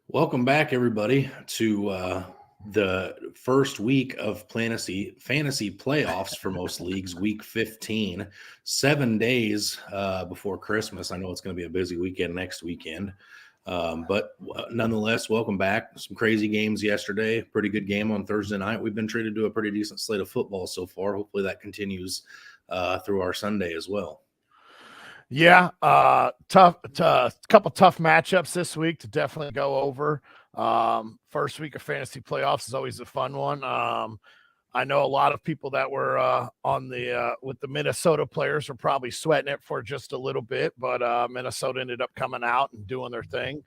Welcome back, everybody, to the first week of fantasy playoffs for most leagues, week 15, 7 days before Christmas. I know it's going to be a busy weekend next weekend, but nonetheless, welcome back. Some crazy games yesterday, pretty good game on Thursday night. We've been treated to a pretty decent slate of football so far. Hopefully that continues through our Sunday as well. Yeah, couple tough matchups this week to definitely go over. First week of fantasy playoffs is always a fun one. I know a lot of people that were on the with the Minnesota players are probably sweating it for just a little bit, but Minnesota ended up coming out and doing their thing.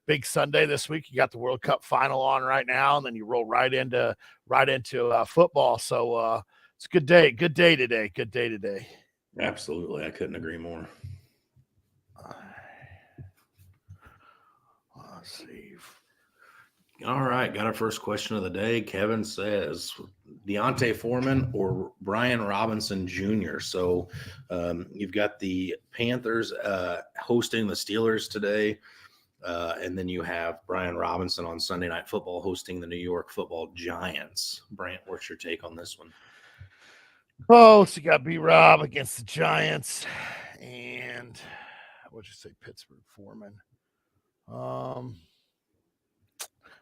Big Sunday this week. You got the World Cup final on right now, and then you roll right into football. So it's a good day. Good day today. Good day today. Absolutely. I couldn't agree more. Let's see. All right. Got our first question of the day. Kevin says Deontay Foreman or Brian Robinson Jr. So you've got the Panthers hosting the Steelers today. And then you have Brian Robinson on Sunday Night Football hosting the New York Football Giants. Brant, what's your take on this one? Oh, so you got B-Rob against the Giants, and what'd you say, Pittsburgh Foreman?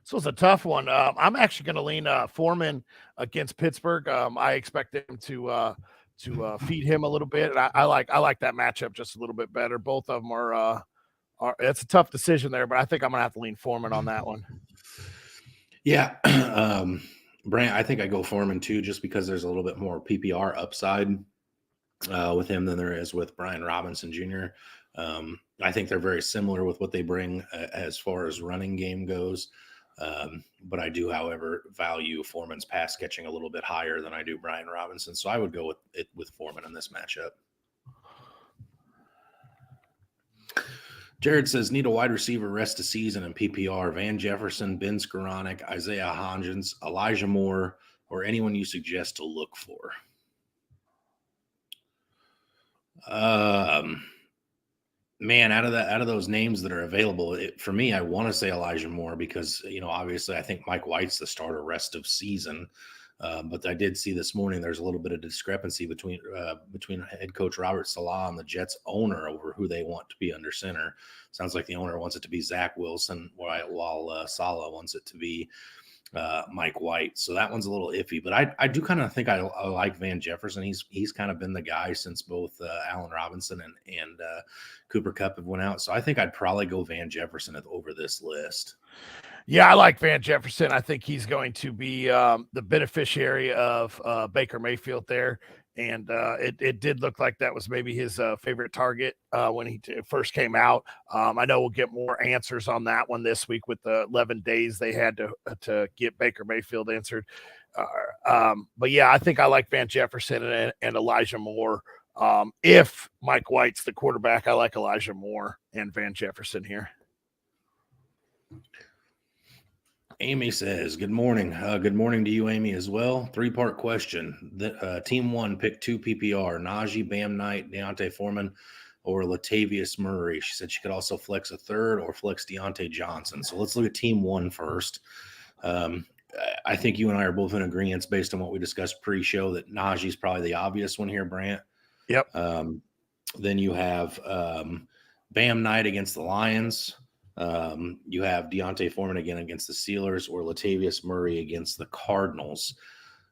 So it's a tough one. I'm actually going to lean Foreman against Pittsburgh. I expect them to feed him a little bit, and I like that matchup just a little bit better. Both of them are it's a tough decision there, but I think I'm going to have to lean Foreman on that one. Yeah. Brant, I think I go Foreman too, just because there's a little bit more PPR upside with him than there is with Brian Robinson Jr. I think they're very similar with what they bring as far as running game goes. But I do, however, value Foreman's pass catching a little bit higher than I do Brian Robinson. So I would go with Foreman in this matchup. Jared says, need a wide receiver rest of season in PPR. Van Jefferson, Ben Skoranek, Isaiah Hodgins, Elijah Moore, or anyone you suggest to look for. Man, out of those names that are available, for me, I want to say Elijah Moore because, obviously I think Mike White's the starter rest of season. But I did see this morning there's a little bit of discrepancy between head coach Robert Saleh and the Jets owner over who they want to be under center. Sounds like the owner wants it to be Zach Wilson, while Saleh wants it to be Mike White. So that one's a little iffy. But I do kind of think I like Van Jefferson. He's kind of been the guy since both Allen Robinson and Cooper Kupp have went out. So I think I'd probably go Van Jefferson over this list. Yeah, I like Van Jefferson. I think he's going to be the beneficiary of Baker Mayfield there. And it did look like that was maybe his favorite target when he first came out. I know we'll get more answers on that one this week with the 11 days they had to get Baker Mayfield answered. But yeah, I think I like Van Jefferson and Elijah Moore. If Mike White's the quarterback, I like Elijah Moore and Van Jefferson here. Amy says, good morning. Good morning to you, Amy, as well. 3-part question. Team 1, pick 2 PPR, Najee, Bam Knight, Deontay Foreman, or Latavius Murray. She said she could also flex a third or flex Deontay Johnson. So let's look at Team 1 first. I think you and I are both in agreement based on what we discussed pre-show that Najee's probably the obvious one here, Brant. Yep. Then you have Bam Knight against the Lions. You have Deontay Foreman again against the Steelers or Latavius Murray against the Cardinals.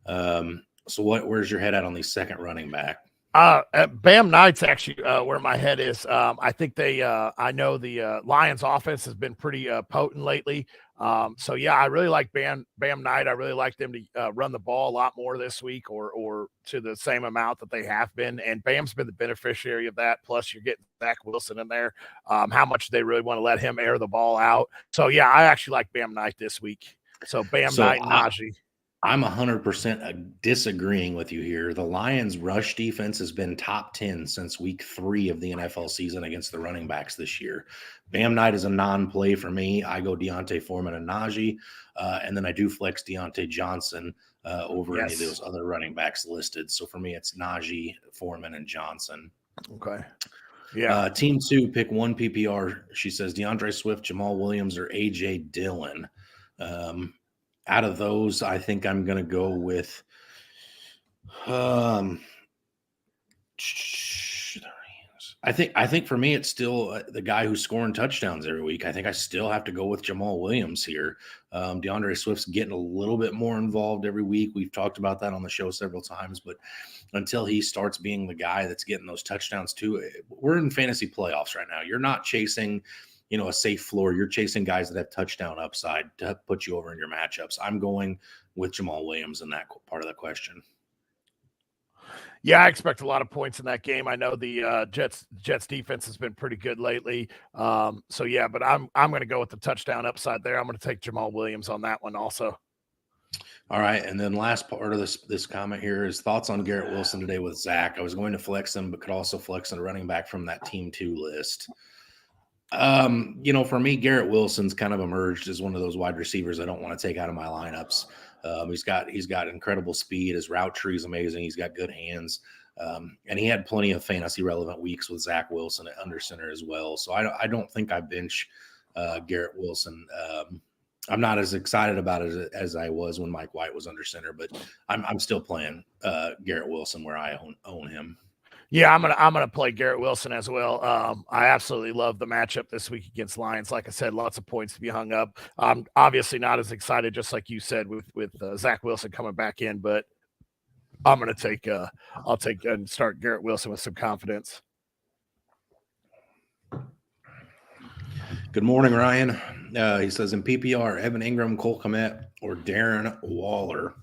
So where's your head at on the second running back? Bam Knight's actually where my head is. I think I know the Lions offense has been pretty potent lately. So yeah, I really like Bam Knight. I really like them to run the ball a lot more this week or to the same amount that they have been. And Bam's been the beneficiary of that. Plus you're getting Zach Wilson in there. How much do they really want to let him air the ball out? So yeah, I actually like Bam Knight this week. So Knight and Najee. I'm 100% disagreeing with you here. The Lions' rush defense has been top 10 since week 3 of the NFL season against the running backs this year. Bam Knight is a non-play for me. I go Deontay Foreman and Najee, and then I do flex Deontay Johnson over any of those other running backs listed. So for me, it's Najee, Foreman, and Johnson. Okay. Yeah. Team 2, pick one PPR. She says DeAndre Swift, Jamal Williams, or A.J. Dillon. Out of those, I think I'm going to go with I think for me, it's still the guy who's scoring touchdowns every week. I think I still have to go with Jamal Williams here. DeAndre Swift's getting a little bit more involved every week. We've talked about that on the show several times, but until he starts being the guy that's getting those touchdowns too, we're in fantasy playoffs right now. You're not chasing, a safe floor. You're chasing guys that have touchdown upside to put you over in your matchups. I'm going with Jamal Williams in that part of the question. Yeah, I expect a lot of points in that game. I know the Jets defense has been pretty good lately. So yeah, but I'm going to go with the touchdown upside there. I'm going to take Jamal Williams on that one also. All right, and then last part of this comment here is thoughts on Garrett Wilson today with Zach. I was going to flex him, but could also flex a running back from that Team 2 list. For me, Garrett Wilson's kind of emerged as one of those wide receivers I don't want to take out of my lineups. He's got incredible speed. His route tree is amazing. He's got good hands. And he had plenty of fantasy relevant weeks with Zach Wilson at under center as well. So I don't think I bench Garrett Wilson. I'm not as excited about it as I was when Mike White was under center, but I'm still playing Garrett Wilson where I own him. Yeah, I'm gonna play Garrett Wilson as well. I absolutely love the matchup this week against Lions. Like I said, lots of points to be hung up. I'm obviously not as excited, just like you said, with Zach Wilson coming back in, but I'm gonna take I'll take and start Garrett Wilson with some confidence. Good morning, Ryan. He says in PPR, Evan Ingram, Cole Kmet, or Darren Waller.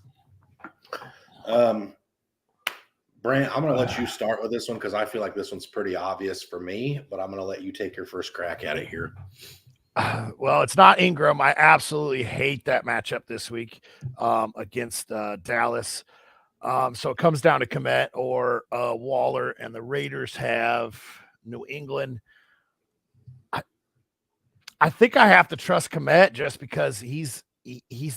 Brant, I'm going to let you start with this one because I feel like this one's pretty obvious for me, but I'm going to let you take your first crack at it here. Well, it's not Ingram. I absolutely hate that matchup this week against Dallas. So it comes down to Kmet or Waller, and the Raiders have New England. I think I have to trust Kmet just because he's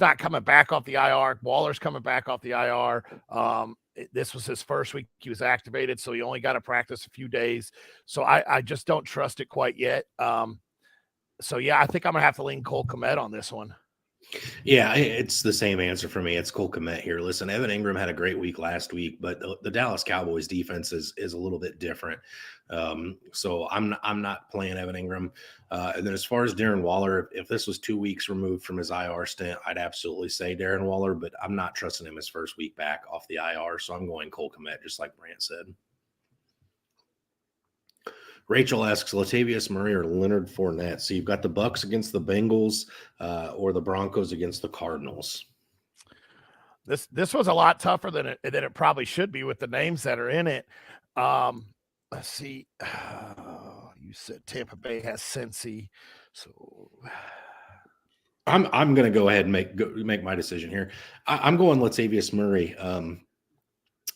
not coming back off the IR. Waller's coming back off the IR. This was his first week he was activated, so he only got to practice a few days. So I just don't trust it quite yet. So yeah, I think I'm gonna have to lean Cole Kmet on this one. Yeah, it's the same answer for me. It's Cole Kmet here. Listen, Evan Ingram had a great week last week, but the Dallas Cowboys defense is a little bit different. So I'm not playing Evan Ingram. And then as far as Darren Waller, if this was 2 weeks removed from his IR stint, I'd absolutely say Darren Waller, but I'm not trusting him his first week back off the IR. So I'm going Cole Kmet, just like Brant said. Rachel asks Latavius Murray or Leonard Fournette. So you've got the Bucs against the Bengals or the Broncos against the Cardinals. This was a lot tougher than it probably should be with the names that are in it. Let's see. You said Tampa Bay has Cincy, so I'm going to go ahead and make my decision here. I'm going Latavius Murray.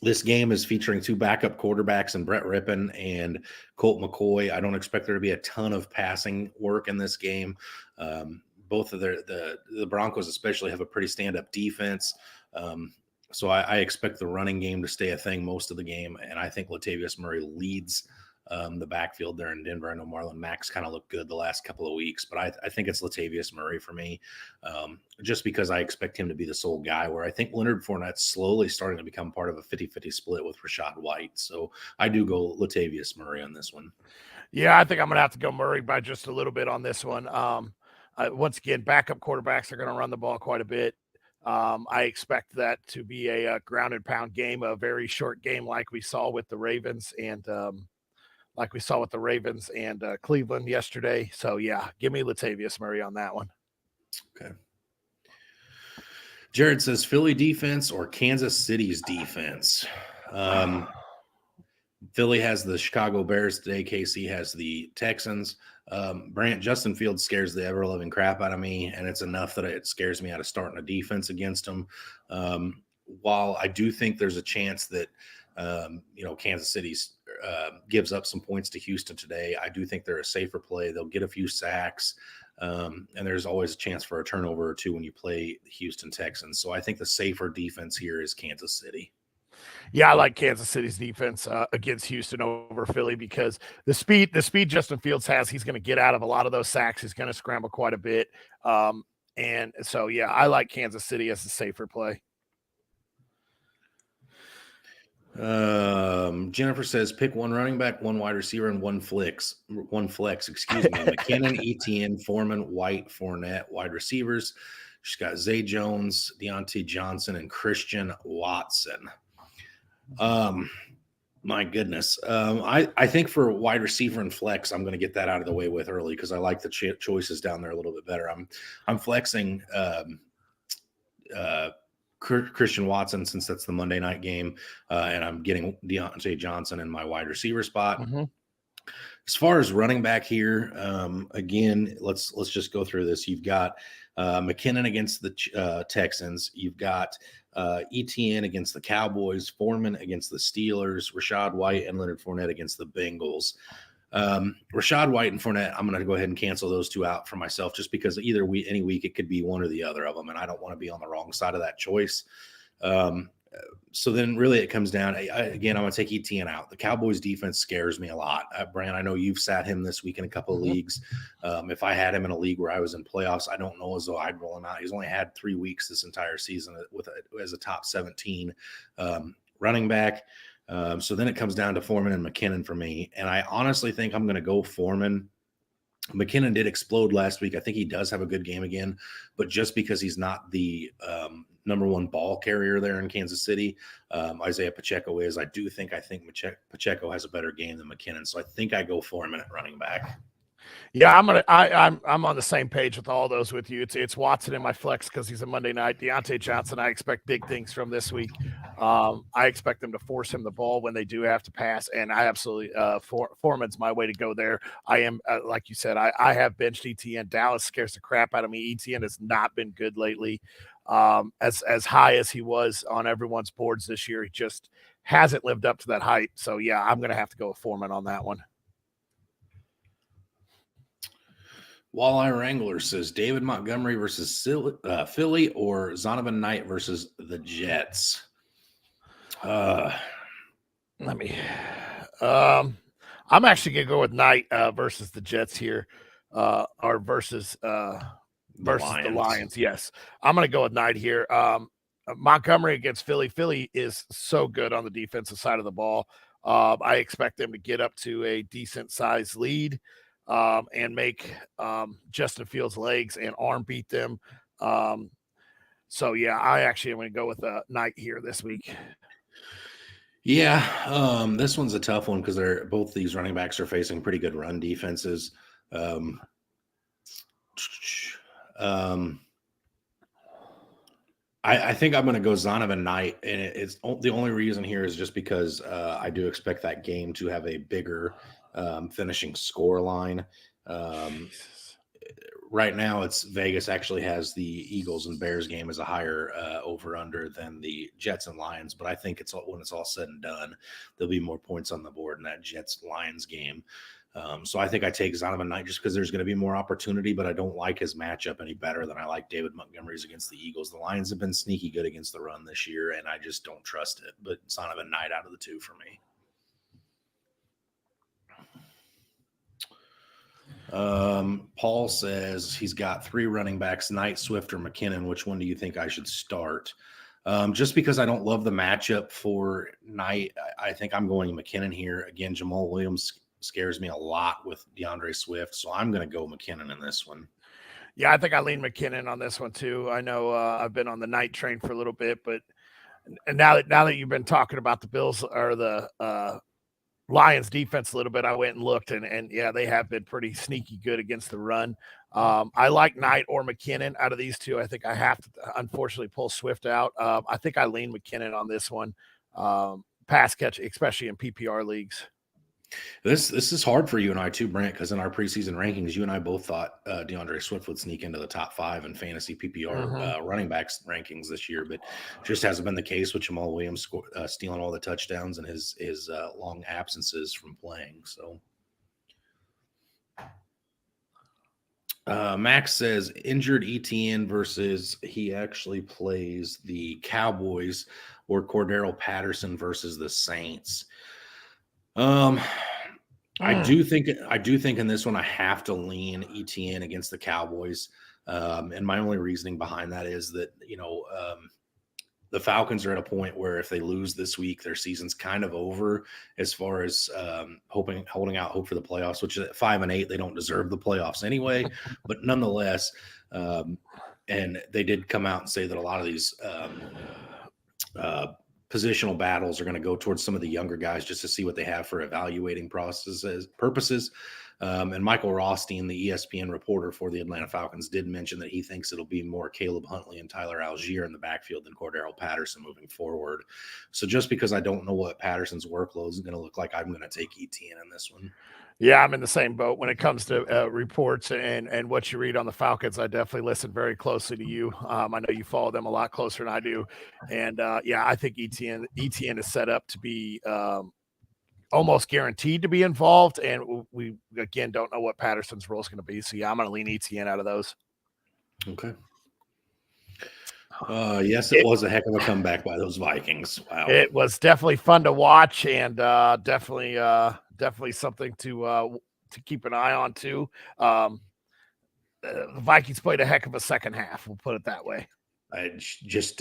This game is featuring 2 backup quarterbacks in Brett Rippon and Colt McCoy. I don't expect there to be a ton of passing work in this game. Both of the Broncos especially have a pretty stand-up defense. So I expect the running game to stay a thing most of the game, and I think Latavius Murray leads the backfield there in Denver. I know Marlon Mack's kind of looked good the last couple of weeks, but I think it's Latavius Murray for me, just because I expect him to be the sole guy, where I think Leonard Fournette's slowly starting to become part of a 50-50 split with Rachaad White. So I do go Latavius Murray on this one. Yeah, I think I'm going to have to go Murray by just a little bit on this one. Once again, backup quarterbacks are going to run the ball quite a bit. I expect that to be a ground and pound game, a very short game like we saw with the Ravens and Cleveland yesterday. So yeah, give me Latavius Murray on that one. Okay. Jared says Philly defense or Kansas City's defense. Philly has the Chicago Bears today. KC has the Texans. Brant, Justin Fields scares the ever-loving crap out of me, and it's enough that it scares me out of starting a defense against him. While I do think there's a chance that Kansas City's gives up some points to Houston today, I do think they're a safer play. They'll get a few sacks, and there's always a chance for a turnover or two when you play the Houston Texans. So I think the safer defense here is Kansas City. Yeah, I like Kansas City's defense against Houston over Philly because the speed Justin Fields has, he's going to get out of a lot of those sacks. He's going to scramble quite a bit. And so, yeah, I like Kansas City as a safer play. Jennifer says pick one running back, one wide receiver, and one flex. Excuse me. McKinnon, Etienne, Foreman, White, Fournette, wide receivers. She's got Zay Jones, Deontay Johnson, and Christian Watson. My goodness. I think for wide receiver and flex, I'm going to get that out of the way with early because I like the choices down there a little bit better. I'm flexing Christian Watson since that's the Monday night game, and I'm getting Deontay Johnson in my wide receiver spot. Mm-hmm. As far as running back here, again, let's just go through this. You've got McKinnon against the Texans. You've got Etienne against the Cowboys, Foreman against the Steelers, Rachaad White and Leonard Fournette against the Bengals. Rachaad White and Fournette, I'm going to go ahead and cancel those two out for myself just because any week it could be one or the other of them, and I don't want to be on the wrong side of that choice. So then really it comes down, again, I'm going to take Etienne out. The Cowboys defense scares me a lot. Brant, I know you've sat him this week in a couple of leagues. If I had him in a league where I was in playoffs, I don't know as though I'd roll him out. He's only had 3 weeks this entire season as a top 17 running back. So then it comes down to Foreman and McKinnon for me. And I honestly think I'm going to go Foreman. McKinnon did explode last week. I think he does have a good game again, but just because he's not the number one ball carrier there in Kansas City, Isaiah Pacheco is. I think Pacheco has a better game than McKinnon. So I think I go Foreman at running back. Yeah, I'm on the same page with all those with you. It's Watson in my flex because he's a Monday night. Deontay Johnson, I expect big things from this week. I expect them to force him the ball when they do have to pass, and I absolutely Foreman's my way to go there. I am like you said, I have benched Etienne. Dallas scares the crap out of me. Etienne has not been good lately. As high as he was on everyone's boards this year, he just hasn't lived up to that height. So yeah, I'm going to have to go with Foreman on that one. Walleye Wrangler says David Montgomery versus Philly or Zonovan Knight versus the Jets. I'm actually gonna go with Knight versus the Jets here, or versus the Lions. Yes, I'm gonna go with Knight here. Montgomery against Philly. Philly is so good on the defensive side of the ball. I expect them to get up to a decent size lead. And make Justin Fields' legs and arm beat them. So, yeah, I actually am going to go with Knight here this week. Yeah, this one's a tough one because both these running backs are facing pretty good run defenses. I think I'm going to go Zonovan Knight, and it's the only reason here is just because I do expect that game to have a bigger finishing score line. Right now, it's Vegas actually has the Eagles and Bears game as a higher over under than the Jets and Lions, but I think when it's all said and done, there'll be more points on the board in that Jets Lions game. So I think I take Zonovan Knight just because there's going to be more opportunity, but I don't like his matchup any better than I like David Montgomery's against the Eagles. The Lions have been sneaky good against the run this year, and I just don't trust it. But Zonovan Knight out of the two for me. Paul says he's got 3 running backs, Knight, Swift, or McKinnon. Which one do you think I should start? Just because I don't love the matchup for Knight, I think I'm going McKinnon here. Again, Jamal Williams scares me a lot with DeAndre Swift, so I'm going to go McKinnon in this one. Yeah, I think I lean McKinnon on this one too. I know I've been on the Knight train for a little bit, but now that you've been talking about the Bills or the Lions defense a little bit, I went and looked, and yeah, they have been pretty sneaky good against the run. I like Knight or McKinnon out of these two. I think I have to unfortunately pull Swift out. I think I lean McKinnon on this one. Pass catch, especially in PPR leagues. This is hard for you and I too, Brant, because in our preseason rankings, you and I both thought DeAndre Swift would sneak into the top 5 in fantasy PPR running backs rankings this year, but just hasn't been the case with Jamal Williams stealing all the touchdowns and his long absences from playing. So, Max says injured ETN versus he actually plays the Cowboys, or Cordero Patterson versus the Saints. I do think in this one I have to lean ETN against the Cowboys. And my only reasoning behind that is that, the Falcons are at a point where if they lose this week, their season's kind of over as far as holding out hope for the playoffs, which at 5-8, they don't deserve the playoffs anyway. But nonetheless, and they did come out and say that a lot of these positional battles are going to go towards some of the younger guys just to see what they have for evaluating purposes. And Michael Rothstein, the ESPN reporter for the Atlanta Falcons, did mention that he thinks it'll be more Caleb Huntley and Tyler Algier in the backfield than Cordero Patterson moving forward. So just because I don't know what Patterson's workload is going to look like, I'm going to take ETN in this one. Yeah, I'm in the same boat when it comes to reports and what you read on the Falcons. I definitely listen very closely to you. I know you follow them a lot closer than I do. And I think ETN is set up to be almost guaranteed to be involved. And we again, don't know what Patterson's role is going to be. So yeah, I'm going to lean ETN out of those. Okay. Yes, it was a heck of a comeback by those Vikings. Wow. It was definitely fun to watch, and definitely something to keep an eye on too. The Vikings played a heck of a second half. We'll put it that way. Jeff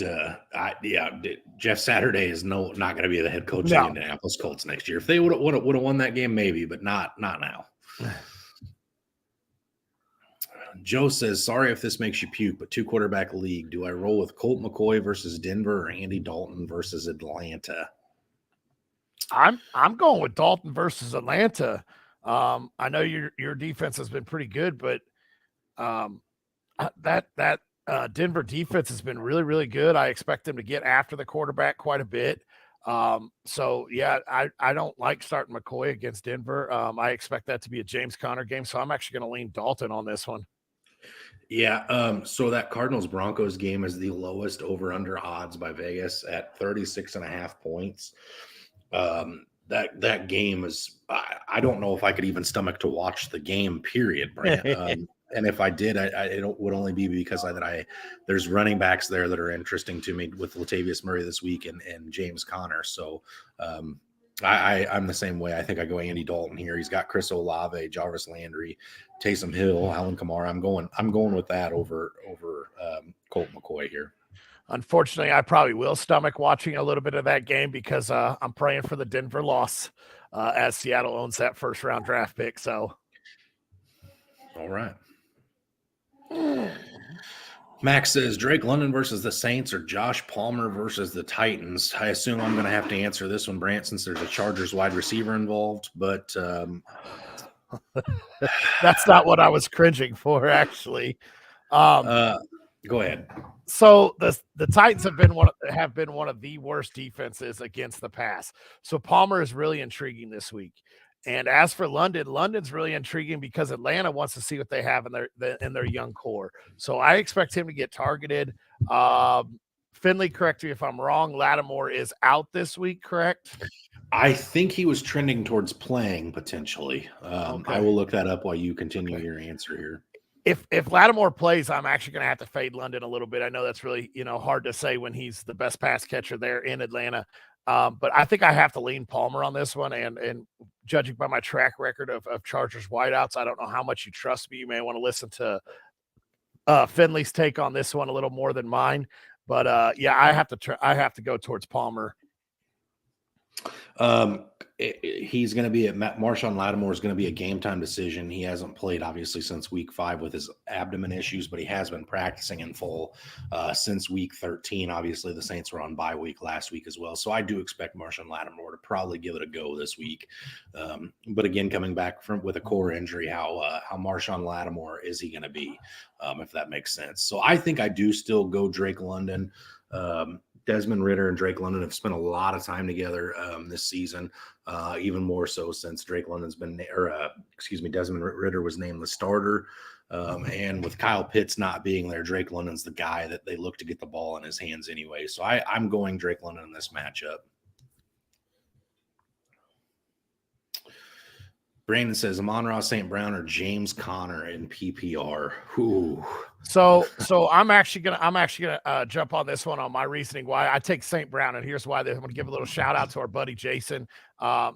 Saturday is not going to be the head coach of the Indianapolis Colts next year. If they would have won that game, maybe, but not now. Joe says, sorry if this makes you puke, but 2-quarterback league. Do I roll with Colt McCoy versus Denver or Andy Dalton versus Atlanta? I'm going with Dalton versus Atlanta. I know your defense has been pretty good, but that Denver defense has been really, really good. I expect them to get after the quarterback quite a bit. So yeah, I don't like starting McCoy against Denver. I expect that to be a James Conner game. So I'm actually going to lean Dalton on this one. Yeah. So that Cardinals Broncos game is the lowest over under odds by Vegas at 36.5 points. That game is, I don't know if I could even stomach to watch the game, period, Brant. And if I did, it would only be because there's running backs there that are interesting to me with Latavius Murray this week and James Conner. So I'm the same way. I think I go Andy Dalton here. He's got Chris Olave, Jarvis Landry, Taysom Hill, Alvin Kamara. I'm going with that over Colt McCoy here. Unfortunately, I probably will stomach watching a little bit of that game because I'm praying for the Denver loss as Seattle owns that first round draft pick. So, all right. Max says Drake London versus the Saints or Josh Palmer versus the Titans. I assume I'm going to have to answer this one, Brant, since there's a Chargers wide receiver involved, but that's not what I was cringing for, actually. Go ahead. So the Titans have been one of the worst defenses against the pass. So Palmer is really intriguing this week. And as for London's really intriguing because Atlanta wants to see what they have in their young core. So I expect him to get targeted. Finley, correct me if I'm wrong. Lattimore is out this week, correct? I think he was trending towards playing potentially. Okay. I will look that up while you continue your answer here. If Lattimore plays, I'm actually going to have to fade London a little bit. I know that's really hard to say when he's the best pass catcher there in Atlanta. But I think I have to lean Palmer on this one. And judging by my track record of Chargers wideouts, I don't know how much you trust me. You may want to listen to Finley's take on this one a little more than mine. But I have to go towards Palmer. He's going to be Marshawn Lattimore is going to be a game time decision. He hasn't played obviously since week 5 with his abdomen issues, but he has been practicing in full since week 13. Obviously the Saints were on bye week last week as well. So I do expect Marshawn Lattimore to probably give it a go this week. But again, coming back with a core injury, how Marshawn Lattimore is he going to be, if that makes sense. So I think I do still go Drake London. Desmond Ridder and Drake London have spent a lot of time together this season, even more so since Desmond Ridder was named the starter. And with Kyle Pitts not being there, Drake London's the guy that they look to get the ball in his hands anyway. So I'm going Drake London in this matchup. Brandon says Amon-Ra St. Brown or James Conner in PPR. Ooh. So I'm actually gonna jump on this one on my reasoning why I take St. Brown, and here's why. I'm gonna give a little shout out to our buddy Jason.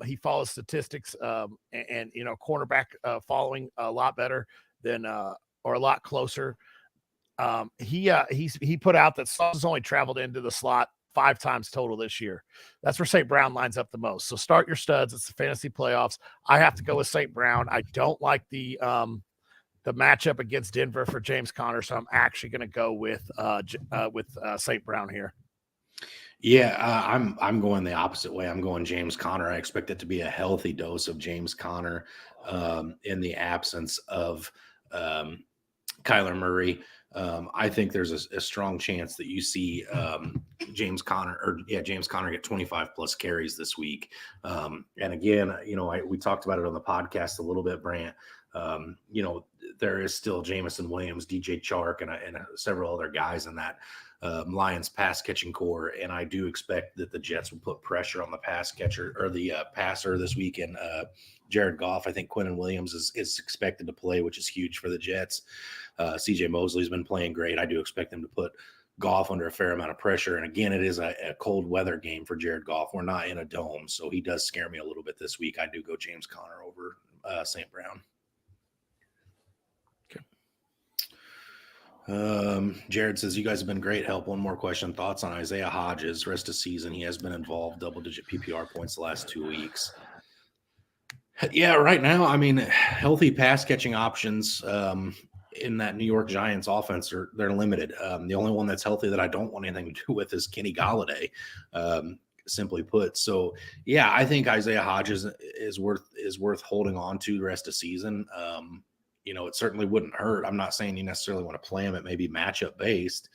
He follows statistics, and cornerback following a lot better than or a lot closer. He put out that Sauce only traveled into the slot 5 times total this year. That's where St. Brown lines up the most. So start your studs. It's the fantasy playoffs. I have to go with St. Brown. I don't like the matchup against Denver for James Conner, so I'm actually going to go with St. Brown here. Yeah, I'm going the opposite way. I'm going James Conner. I expect it to be a healthy dose of James Conner in the absence of Kyler Murray. I think there's a strong chance that you see James Conner get 25 plus carries this week. And again, we talked about it on the podcast a little bit, Brant. There is still Jamison Williams, DJ Chark, and several other guys in that Lions pass catching core. And I do expect that the Jets will put pressure on the pass catcher or the passer this weekend. Jared Goff, I think Quinnen Williams is expected to play, which is huge for the Jets. CJ Mosley's been playing great. I do expect them to put Goff under a fair amount of pressure. And again, it is a cold weather game for Jared Goff. We're not in a dome, so he does scare me a little bit this week. I do go James Conner over St. Brown. Jared says, you guys have been great help. One more question. Thoughts on Isaiah Hodges rest of season? He has been involved double-digit PPR points the last 2 weeks. Yeah, right now, I mean, healthy pass catching options in that New York Giants offense they're limited. The only one that's healthy that I don't want anything to do with is Kenny Golladay, simply put. So yeah, I think Isaiah Hodges is worth holding on to the rest of season. It certainly wouldn't hurt. I'm not saying you necessarily want to play him. It may be matchup based.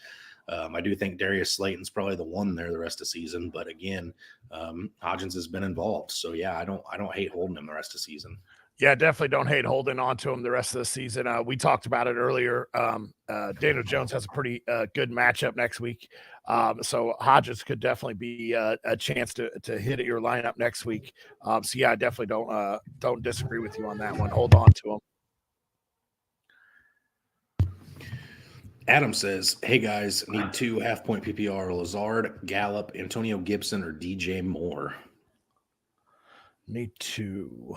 I do think Darius Slayton's probably the one there the rest of the season, but again, Hodgins has been involved. So yeah, I don't hate holding him the rest of the season. Yeah, definitely don't hate holding on to him the rest of the season. We talked about it earlier. Daniel Jones has a pretty good matchup next week. So Hodges could definitely be a chance to hit at your lineup next week. So yeah, I definitely don't disagree with you on that one. Hold on to him. Adam says, hey guys, need 2 half-point PPR, Lazard, Gallup, Antonio Gibson, or DJ Moore? Need 2.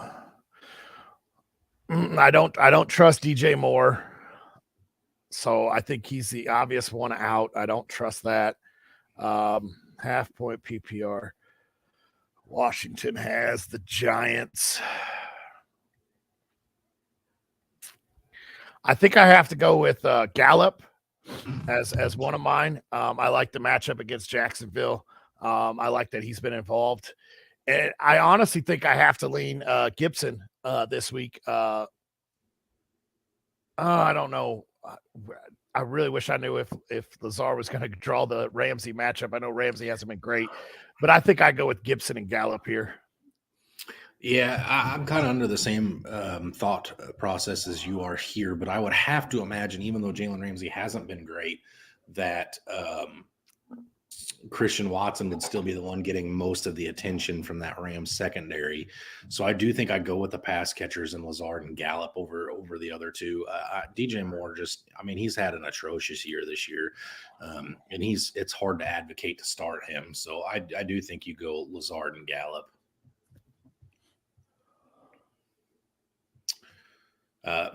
I don't trust DJ Moore. So I think he's the obvious one out. I don't trust that. Half-point PPR. Washington has the Giants. I think I have to go with Gallup as one of mine. I like the matchup against Jacksonville. I like that he's been involved. And I honestly think I have to lean Gibson this week. I don't know. I really wish I knew if Lazard was going to draw the Ramsey matchup. I know Ramsey hasn't been great, but I think I go with Gibson and Gallup here. Yeah, I'm kind of under the same thought process as you are here, but I would have to imagine, even though Jalen Ramsey hasn't been great, that Christian Watson would still be the one getting most of the attention from that Rams secondary. So I do think I'd go with the pass catchers and Lazard and Gallup over the other two. DJ Moore he's had an atrocious year this year, and it's hard to advocate to start him. So I do think you go Lazard and Gallup.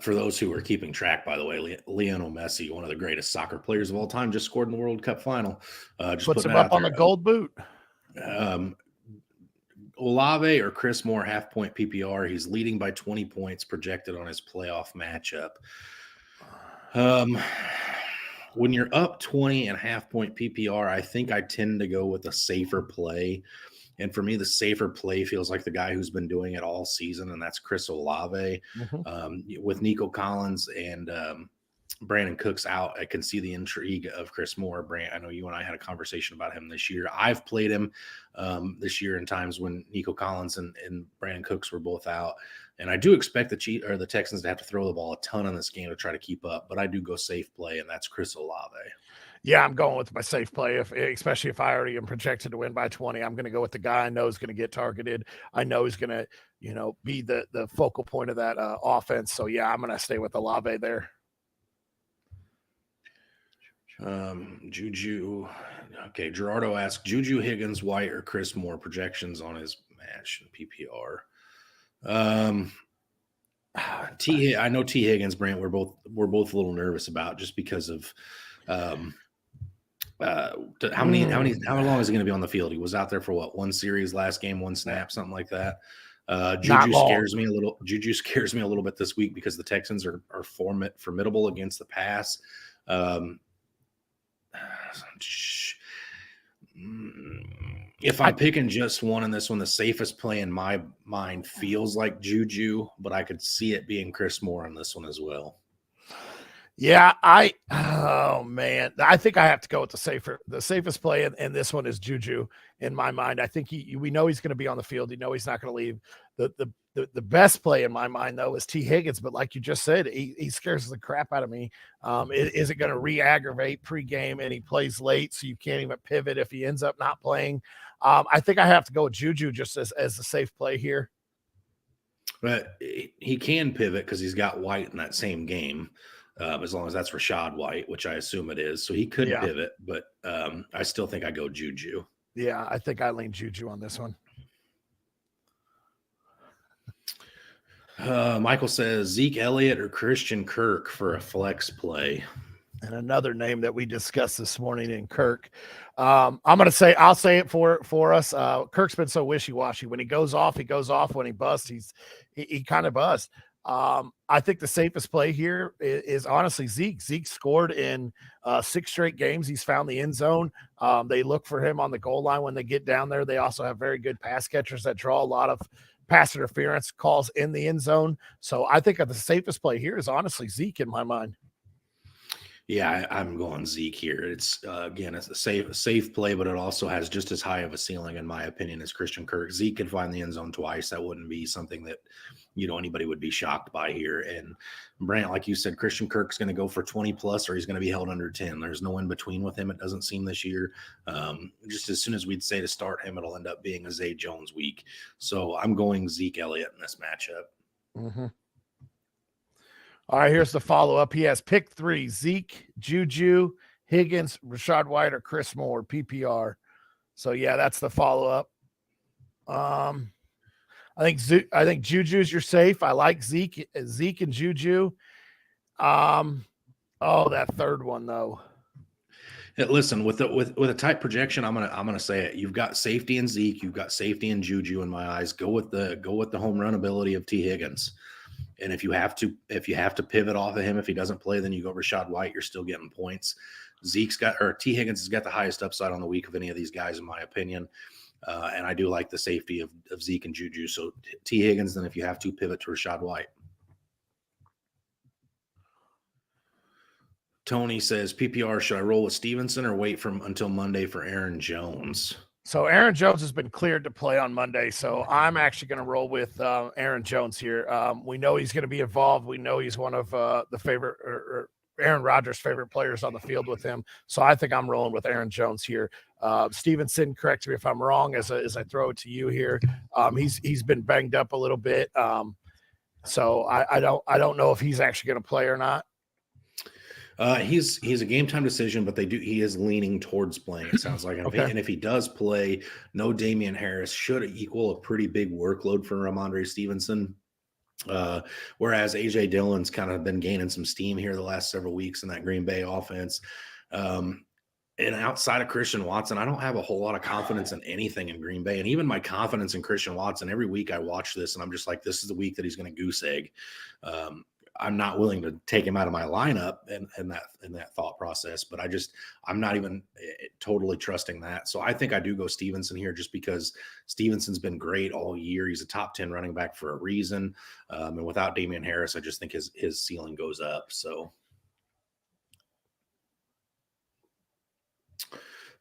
For those who are keeping track, by the way, Lionel Messi, one of the greatest soccer players of all time, just scored in the World Cup final. Just puts him up on the gold boot. Olave or Chris Moore, half-point PPR. He's leading by 20 points projected on his playoff matchup. When you're up 20 and half-point PPR, I think I tend to go with a safer play. And for me, the safer play feels like the guy who's been doing it all season, and that's Chris Olave. Mm-hmm. With Nico Collins and Brandon Cooks out, I can see the intrigue of Chris Moore. Brant, I know you and I had a conversation about him this year. I've played him this year in times when Nico Collins and Brandon Cooks were both out. And I do expect the Texans to have to throw the ball a ton in this game to try to keep up. But I do go safe play, and that's Chris Olave. Yeah, I'm going with my safe play, especially if I already am projected to win by 20. I'm going to go with the guy I know is going to get targeted. I know he's going to, be the focal point of that offense. So yeah, I'm going to stay with Olave there. Juju. Okay, Gerardo asked Juju, Higgins, White, or Chris Moore projections on his match in PPR. I know T Higgins, Brant. We're both a little nervous about just because of how long is he going to be on the field? He was out there for what, one series last game, one snap, something like that. Juju scares me a little. Juju scares me a little bit this week because the Texans are formidable against the pass. If I'm picking just one in this one, the safest play in my mind feels like Juju, but I could see it being Chris Moore on this one as well. Yeah, oh man, I think I have to go with the safest play, and this one is Juju in my mind. I think we know he's going to be on the field. You know he's not going to leave. The best play in my mind though is T Higgins, but like you just said, he scares the crap out of me. Is it going to re-aggravate pregame and he plays late, so you can't even pivot if he ends up not playing? I think I have to go with Juju just as the safe play here. But he can pivot because he's got White in that same game. As long as that's Rashad White, which I assume it is. So he could pivot, but I still think I go Juju. Yeah, I think I lean Juju on this one. Michael says Zeke Elliott or Christian Kirk for a flex play. And another name that we discussed this morning in Kirk. I'll say it for us. Kirk's been so wishy-washy. When he goes off, he goes off. When he busts, he kind of busts. I think the safest play here is honestly Zeke. Zeke scored in 6 straight games. He's found the end zone. They look for him on the goal line when they get down there. They also have very good pass catchers that draw a lot of pass interference calls in the end zone. So I think the safest play here is honestly Zeke in my mind. Yeah, I'm going Zeke here. It's again, it's a safe play, but it also has just as high of a ceiling, in my opinion, as Christian Kirk. Zeke could find the end zone twice. That wouldn't be something that anybody would be shocked by here. And Brant, like you said, Christian Kirk's going to go for 20 plus, or he's going to be held under 10. There's no in between with him. It doesn't seem this year. Just as soon as we'd say to start him, it'll end up being a Zay Jones week. So I'm going Zeke Elliott in this matchup. Mm-hmm. All right, here's the follow-up. He has pick 3, Zeke, Juju, Higgins, Rashad White, or Chris Moore, PPR. So, yeah, that's the follow-up. I think Juju's your safe. I like Zeke and Juju. That third one, though. Listen, with a tight projection, I'm gonna say it. You've got safety in Zeke, you've got safety in Juju in my eyes. Go with the home run ability of T Higgins. And if you have to pivot off of him, if he doesn't play, then you go Rashad White. You're still getting points. T Higgins has got the highest upside on the week of any of these guys, in my opinion. And I do like the safety of Zeke and Juju. So T Higgins, then if you have to, pivot to Rashad White. Tony says, PPR, should I roll with Stevenson or wait until Monday for Aaron Jones? So Aaron Jones has been cleared to play on Monday, so I'm actually going to roll with Aaron Jones here. We know he's going to be involved. We know he's one of the favorite or Aaron Rodgers' favorite players on the field with him. So I think I'm rolling with Aaron Jones here. Stevenson, correct me if I'm wrong as I throw it to you here. He's been banged up a little bit, so I don't know if he's actually going to play or not. He's a game time decision, but he is leaning towards playing, it sounds like. Okay. And if he does play, no Damian Harris should equal a pretty big workload for Ramondre Stevenson. Whereas AJ Dillon's kind of been gaining some steam here the last several weeks in that Green Bay offense. And outside of Christian Watson, I don't have a whole lot of confidence in anything in Green Bay. And even my confidence in Christian Watson, every week I watch this and I'm just like, this is the week that he's going to goose egg. I'm not willing to take him out of my lineup in that thought process, but I'm not even totally trusting that. So I think I do go Stevenson here just because Stevenson's been great all year. He's a top 10 running back for a reason. And without Damian Harris, I just think his ceiling goes up. So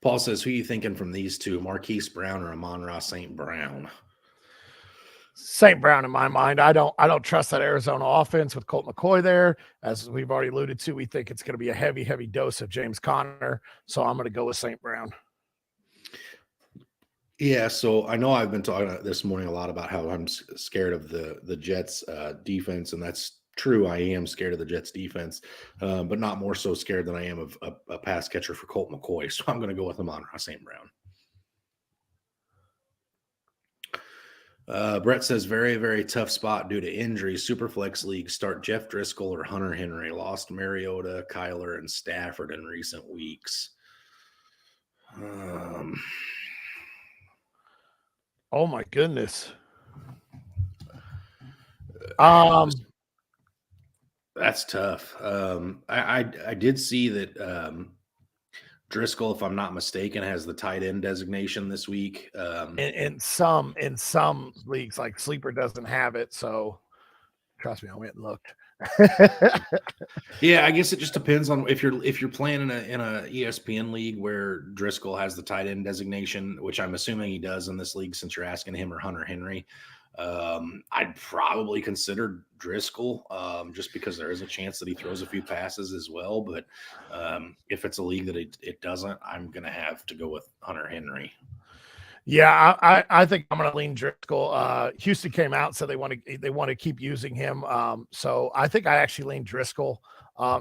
Paul says, who are you thinking from these two, Marquise Brown or Amon-Ra St. Brown? St. Brown in my mind. I don't trust that Arizona offense with Colt McCoy there. As we've already alluded to, we think it's going to be a heavy, heavy dose of James Conner. So I'm going to go with St. Brown. Yeah, so I know I've been talking this morning a lot about how I'm scared of the Jets defense, and that's true. I am scared of the Jets defense, but not more so scared than I am of a pass catcher for Colt McCoy. So I'm going to go with Amon-Ra St. Brown. Brett says very, very tough spot due to injury. Superflex league start Jeff Driscoll or Hunter Henry. Lost Mariota, Kyler, and Stafford in recent weeks. Oh my goodness. That's tough. I did see that Driscoll, if I'm not mistaken, has the tight end designation this week. In some leagues, like Sleeper doesn't have it, so trust me, I went and looked. Yeah, I guess it just depends on if you're playing in a ESPN league where Driscoll has the tight end designation, which I'm assuming he does in this league since you're asking him or Hunter Henry. I'd probably consider Driscoll just because there is a chance that he throws a few passes as well. But if it's a league that it doesn't, I'm going to have to go with Hunter Henry. Yeah, I think I'm going to lean Driscoll. Houston came out and said they want to keep using him. So I think I actually lean Driscoll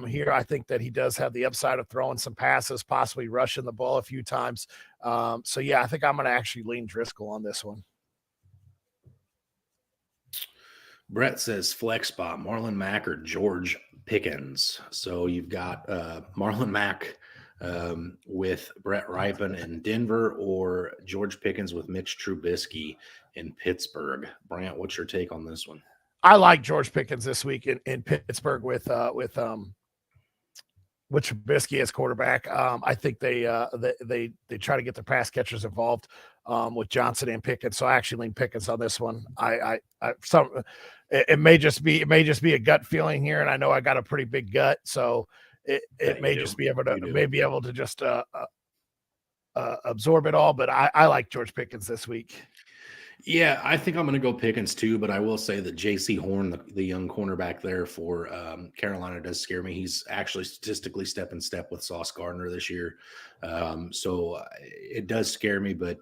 here. I think that he does have the upside of throwing some passes, possibly rushing the ball a few times. So yeah, I think I'm going to actually lean Driscoll on this one. Brett says flex spot, Marlon Mack or George Pickens. So you've got Marlon Mack with Brett Ripon in Denver or George Pickens with Mitch Trubisky in Pittsburgh. Brant, what's your take on this one? I like George Pickens this week in Pittsburgh with Trubisky as quarterback. I think they try to get their pass catchers involved with Johnson and Pickens. So I actually lean Pickens on this one. It may just be a gut feeling here, and I know I got a pretty big gut, so it may just be able to just absorb it all. But I like George Pickens this week. Yeah, I think I'm going to go Pickens too, but I will say that J.C. Horn, the young cornerback there for Carolina, does scare me. He's actually statistically step in step with Sauce Gardner this year. So it does scare me, but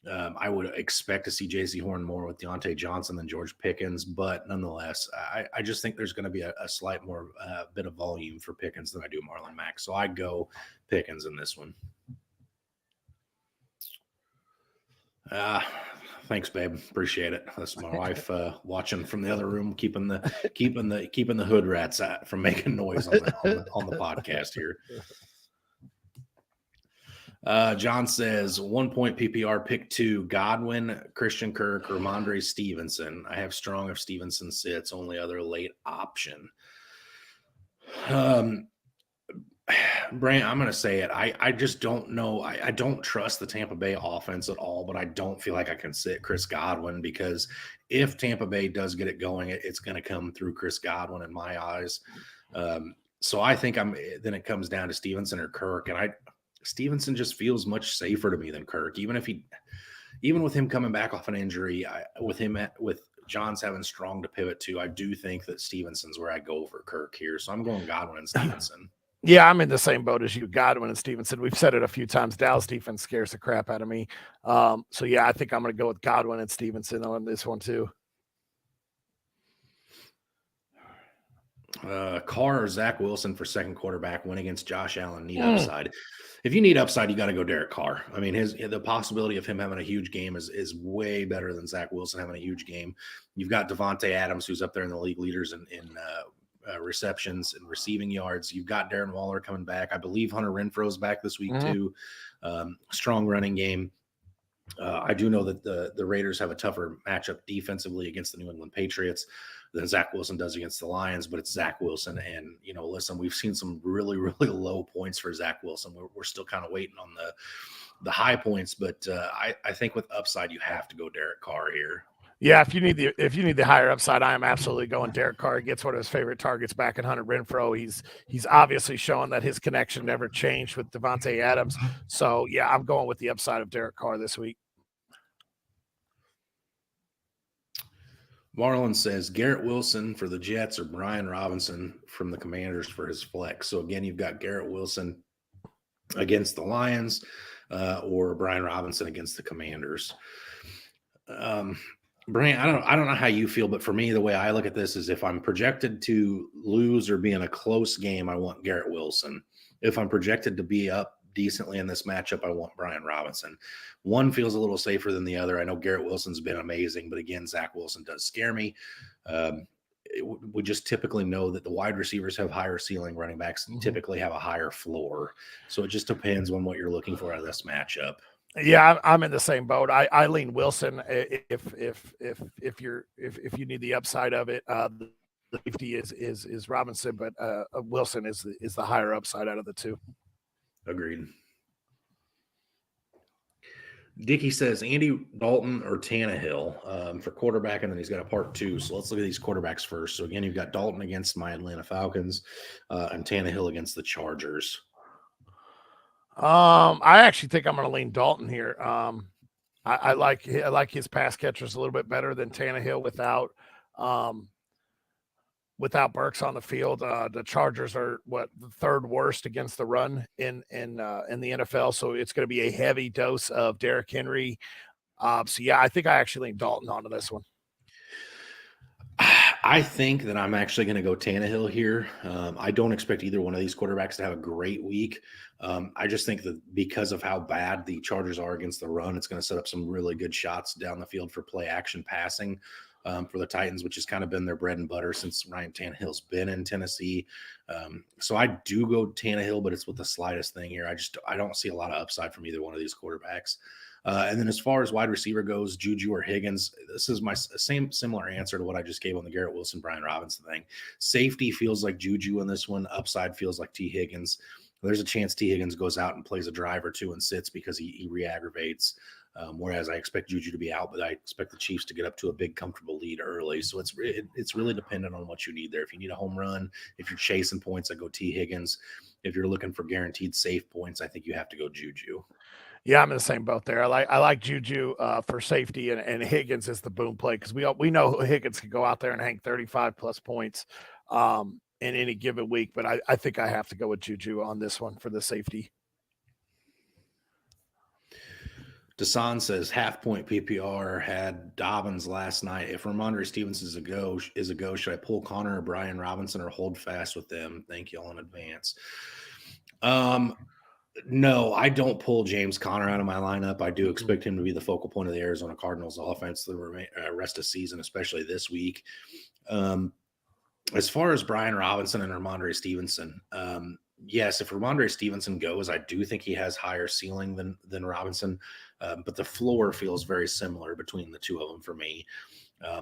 I would expect to see J.C. Horn more with Deontay Johnson than George Pickens. But nonetheless, I just think there's going to be a slight more bit of volume for Pickens than I do Marlon Mack. So I go Pickens in this one. Thanks, babe. Appreciate it. That's my wife watching from the other room, keeping the hood rats from making noise on the podcast here. John says 1 point PPR pick 2, Godwin, Christian Kirk, or Ramondre Stevenson. I have strong if Stevenson sits, only other late option. Brant, I'm going to say it. I just don't know. I don't trust the Tampa Bay offense at all, but I don't feel like I can sit Chris Godwin because if Tampa Bay does get it going, it's going to come through Chris Godwin in my eyes. So I think then it comes down to Stevenson or Kirk, and Stevenson just feels much safer to me than Kirk, even with him coming back off an injury, with Johns having strong to pivot to, I do think that Stevenson's where I go over Kirk here. So I'm going Godwin and Stevenson. Yeah, I'm in the same boat as you, Godwin and Stevenson. We've said it a few times. Dallas defense scares the crap out of me. So yeah, I think I'm going to go with Godwin and Stevenson on this one too. Carr or Zach Wilson for second quarterback win against Josh Allen, need upside. If you need upside, you got to go Derek Carr. I mean, the possibility of him having a huge game is way better than Zach Wilson having a huge game. You've got Devontae Adams, who's up there in the league leaders in receptions and receiving yards. You've got Darren Waller coming back. I believe Hunter Renfro's back this week too. Strong running game. I do know that the Raiders have a tougher matchup defensively against the New England Patriots than Zach Wilson does against the Lions, but it's Zach Wilson. And, listen, we've seen some really, really low points for Zach Wilson. We're still kind of waiting on the high points, but I think with upside, you have to go Derek Carr here. Yeah, if you need the higher upside, I am absolutely going Derek Carr. He gets one of his favorite targets back in Hunter Renfrow. He's obviously shown that his connection never changed with Devontae Adams. So yeah, I'm going with the upside of Derek Carr this week. Marlon says Garrett Wilson for the Jets or Brian Robinson from the Commanders for his flex. So again, you've got Garrett Wilson against the Lions. or Brian Robinson against the Commanders. Brant, I don't know how you feel, but for me, the way I look at this is if I'm projected to lose or be in a close game, I want Garrett Wilson. If I'm projected to be up decently in this matchup, I want Brian Robinson. One feels a little safer than the other. I know Garrett Wilson's been amazing, but again, Zach Wilson does scare me. We just typically know that the wide receivers have higher ceiling, running backs typically have a higher floor. So it just depends on what you're looking for out of this matchup. Yeah, I'm in the same boat. I lean Wilson if you need the upside of it. The safety is Robinson, but Wilson is the higher upside out of the two. Agreed. Dickie says Andy Dalton or Tannehill for quarterback, and then he's got a part two. So let's look at these quarterbacks first. So again, you've got Dalton against my Atlanta Falcons and Tannehill against the Chargers. I actually think I'm going to lean Dalton here. I like his pass catchers a little bit better than Tannehill without Burks on the field. The Chargers are the third worst against the run in the NFL, so it's going to be a heavy dose of Derrick Henry. So yeah, I think I actually lean Dalton onto this one. I think that I'm actually going to go Tannehill here. I don't expect either one of these quarterbacks to have a great week. I just think that because of how bad the Chargers are against the run, it's going to set up some really good shots down the field for play action passing for the Titans, which has kind of been their bread and butter since Ryan Tannehill's been in Tennessee. So I do go Tannehill, but it's with the slightest thing here. I don't see a lot of upside from either one of these quarterbacks. And then as far as wide receiver goes, Juju or Higgins, this is my similar answer to what I just gave on the Garrett Wilson, Brian Robinson thing. Safety feels like Juju in this one. Upside feels like T. Higgins. There's a chance T. Higgins goes out and plays a drive or two and sits because he re-aggravates. Whereas I expect Juju to be out, but I expect the Chiefs to get up to a big, comfortable lead early. So it's really dependent on what you need there. If you need a home run, if you're chasing points, I go T. Higgins. If you're looking for guaranteed safe points, I think you have to go Juju. Yeah, I'm in the same boat there. I like Juju for safety, and Higgins is the boom play because we know Higgins can go out there and hang 35 plus points in any given week. But I think I have to go with Juju on this one for the safety. Desan says half point PPR had Dobbins last night. If Ramondre Stevenson is a go, should I pull Connor or Brian Robinson or hold fast with them? Thank you all in advance. No, I don't pull James Conner out of my lineup. I do expect him to be the focal point of the Arizona Cardinals offense the rest of the season, especially this week. As far as Brian Robinson and Ramondre Stevenson, yes, if Ramondre Stevenson goes, I do think he has higher ceiling than Robinson, but the floor feels very similar between the two of them for me.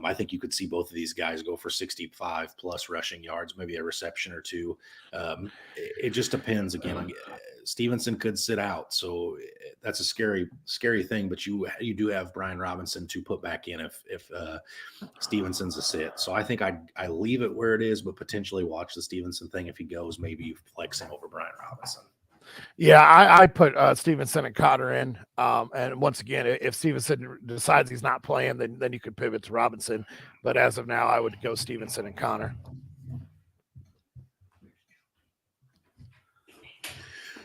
I think you could see both of these guys go for 65 plus rushing yards, maybe a reception or two. It just depends. Again, Stevenson could sit out, so that's a scary thing. But you do have Brian Robinson to put back in if Stevenson's a sit. So I think I leave it where it is, but potentially watch the Stevenson thing if he goes. Maybe you flex him over Brian Robinson. Yeah, I put Stevenson and Cotter in. And once again, if Stevenson decides he's not playing, then you could pivot to Robinson. But as of now, I would go Stevenson and Connor.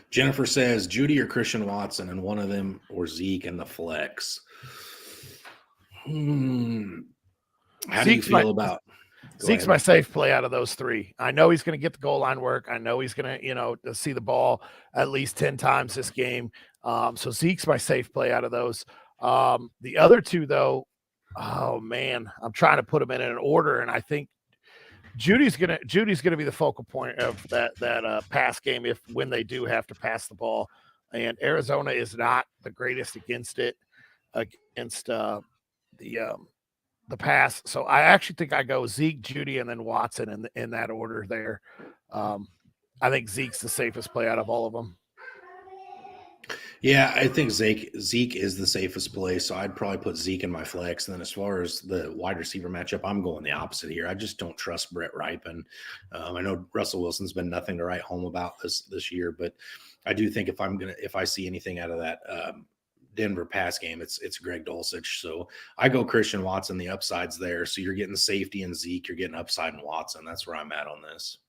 Jennifer says Judy or Christian Watson, and one of them or Zeke in the flex. How do you feel about Zeke's my safe play out of those three. I know he's going to get the goal line work. I know he's going to, see the ball at least 10 times this game. So Zeke's my safe play out of those. The other two, though, oh man, I'm trying to put them in an order, and I think Judy's gonna be the focal point of that pass game when they do have to pass the ball. And Arizona is not the greatest against the pass. So I actually think I go Zeke, Judy, and then Watson in that order there. I think Zeke's the safest play out of all of them. Yeah, I think Zeke is the safest play, so I'd probably put Zeke in my flex. And then as far as the wide receiver matchup, I'm going the opposite here. I just don't trust Brett Rypien. I know Russell Wilson's been nothing to write home about this year, but I do think if I see anything out of that Denver pass game, it's Greg Dulcich. So I go Christian Watson. The upside's there, so you're getting safety in Zeke, you're getting upside in Watson. That's where I'm at on this.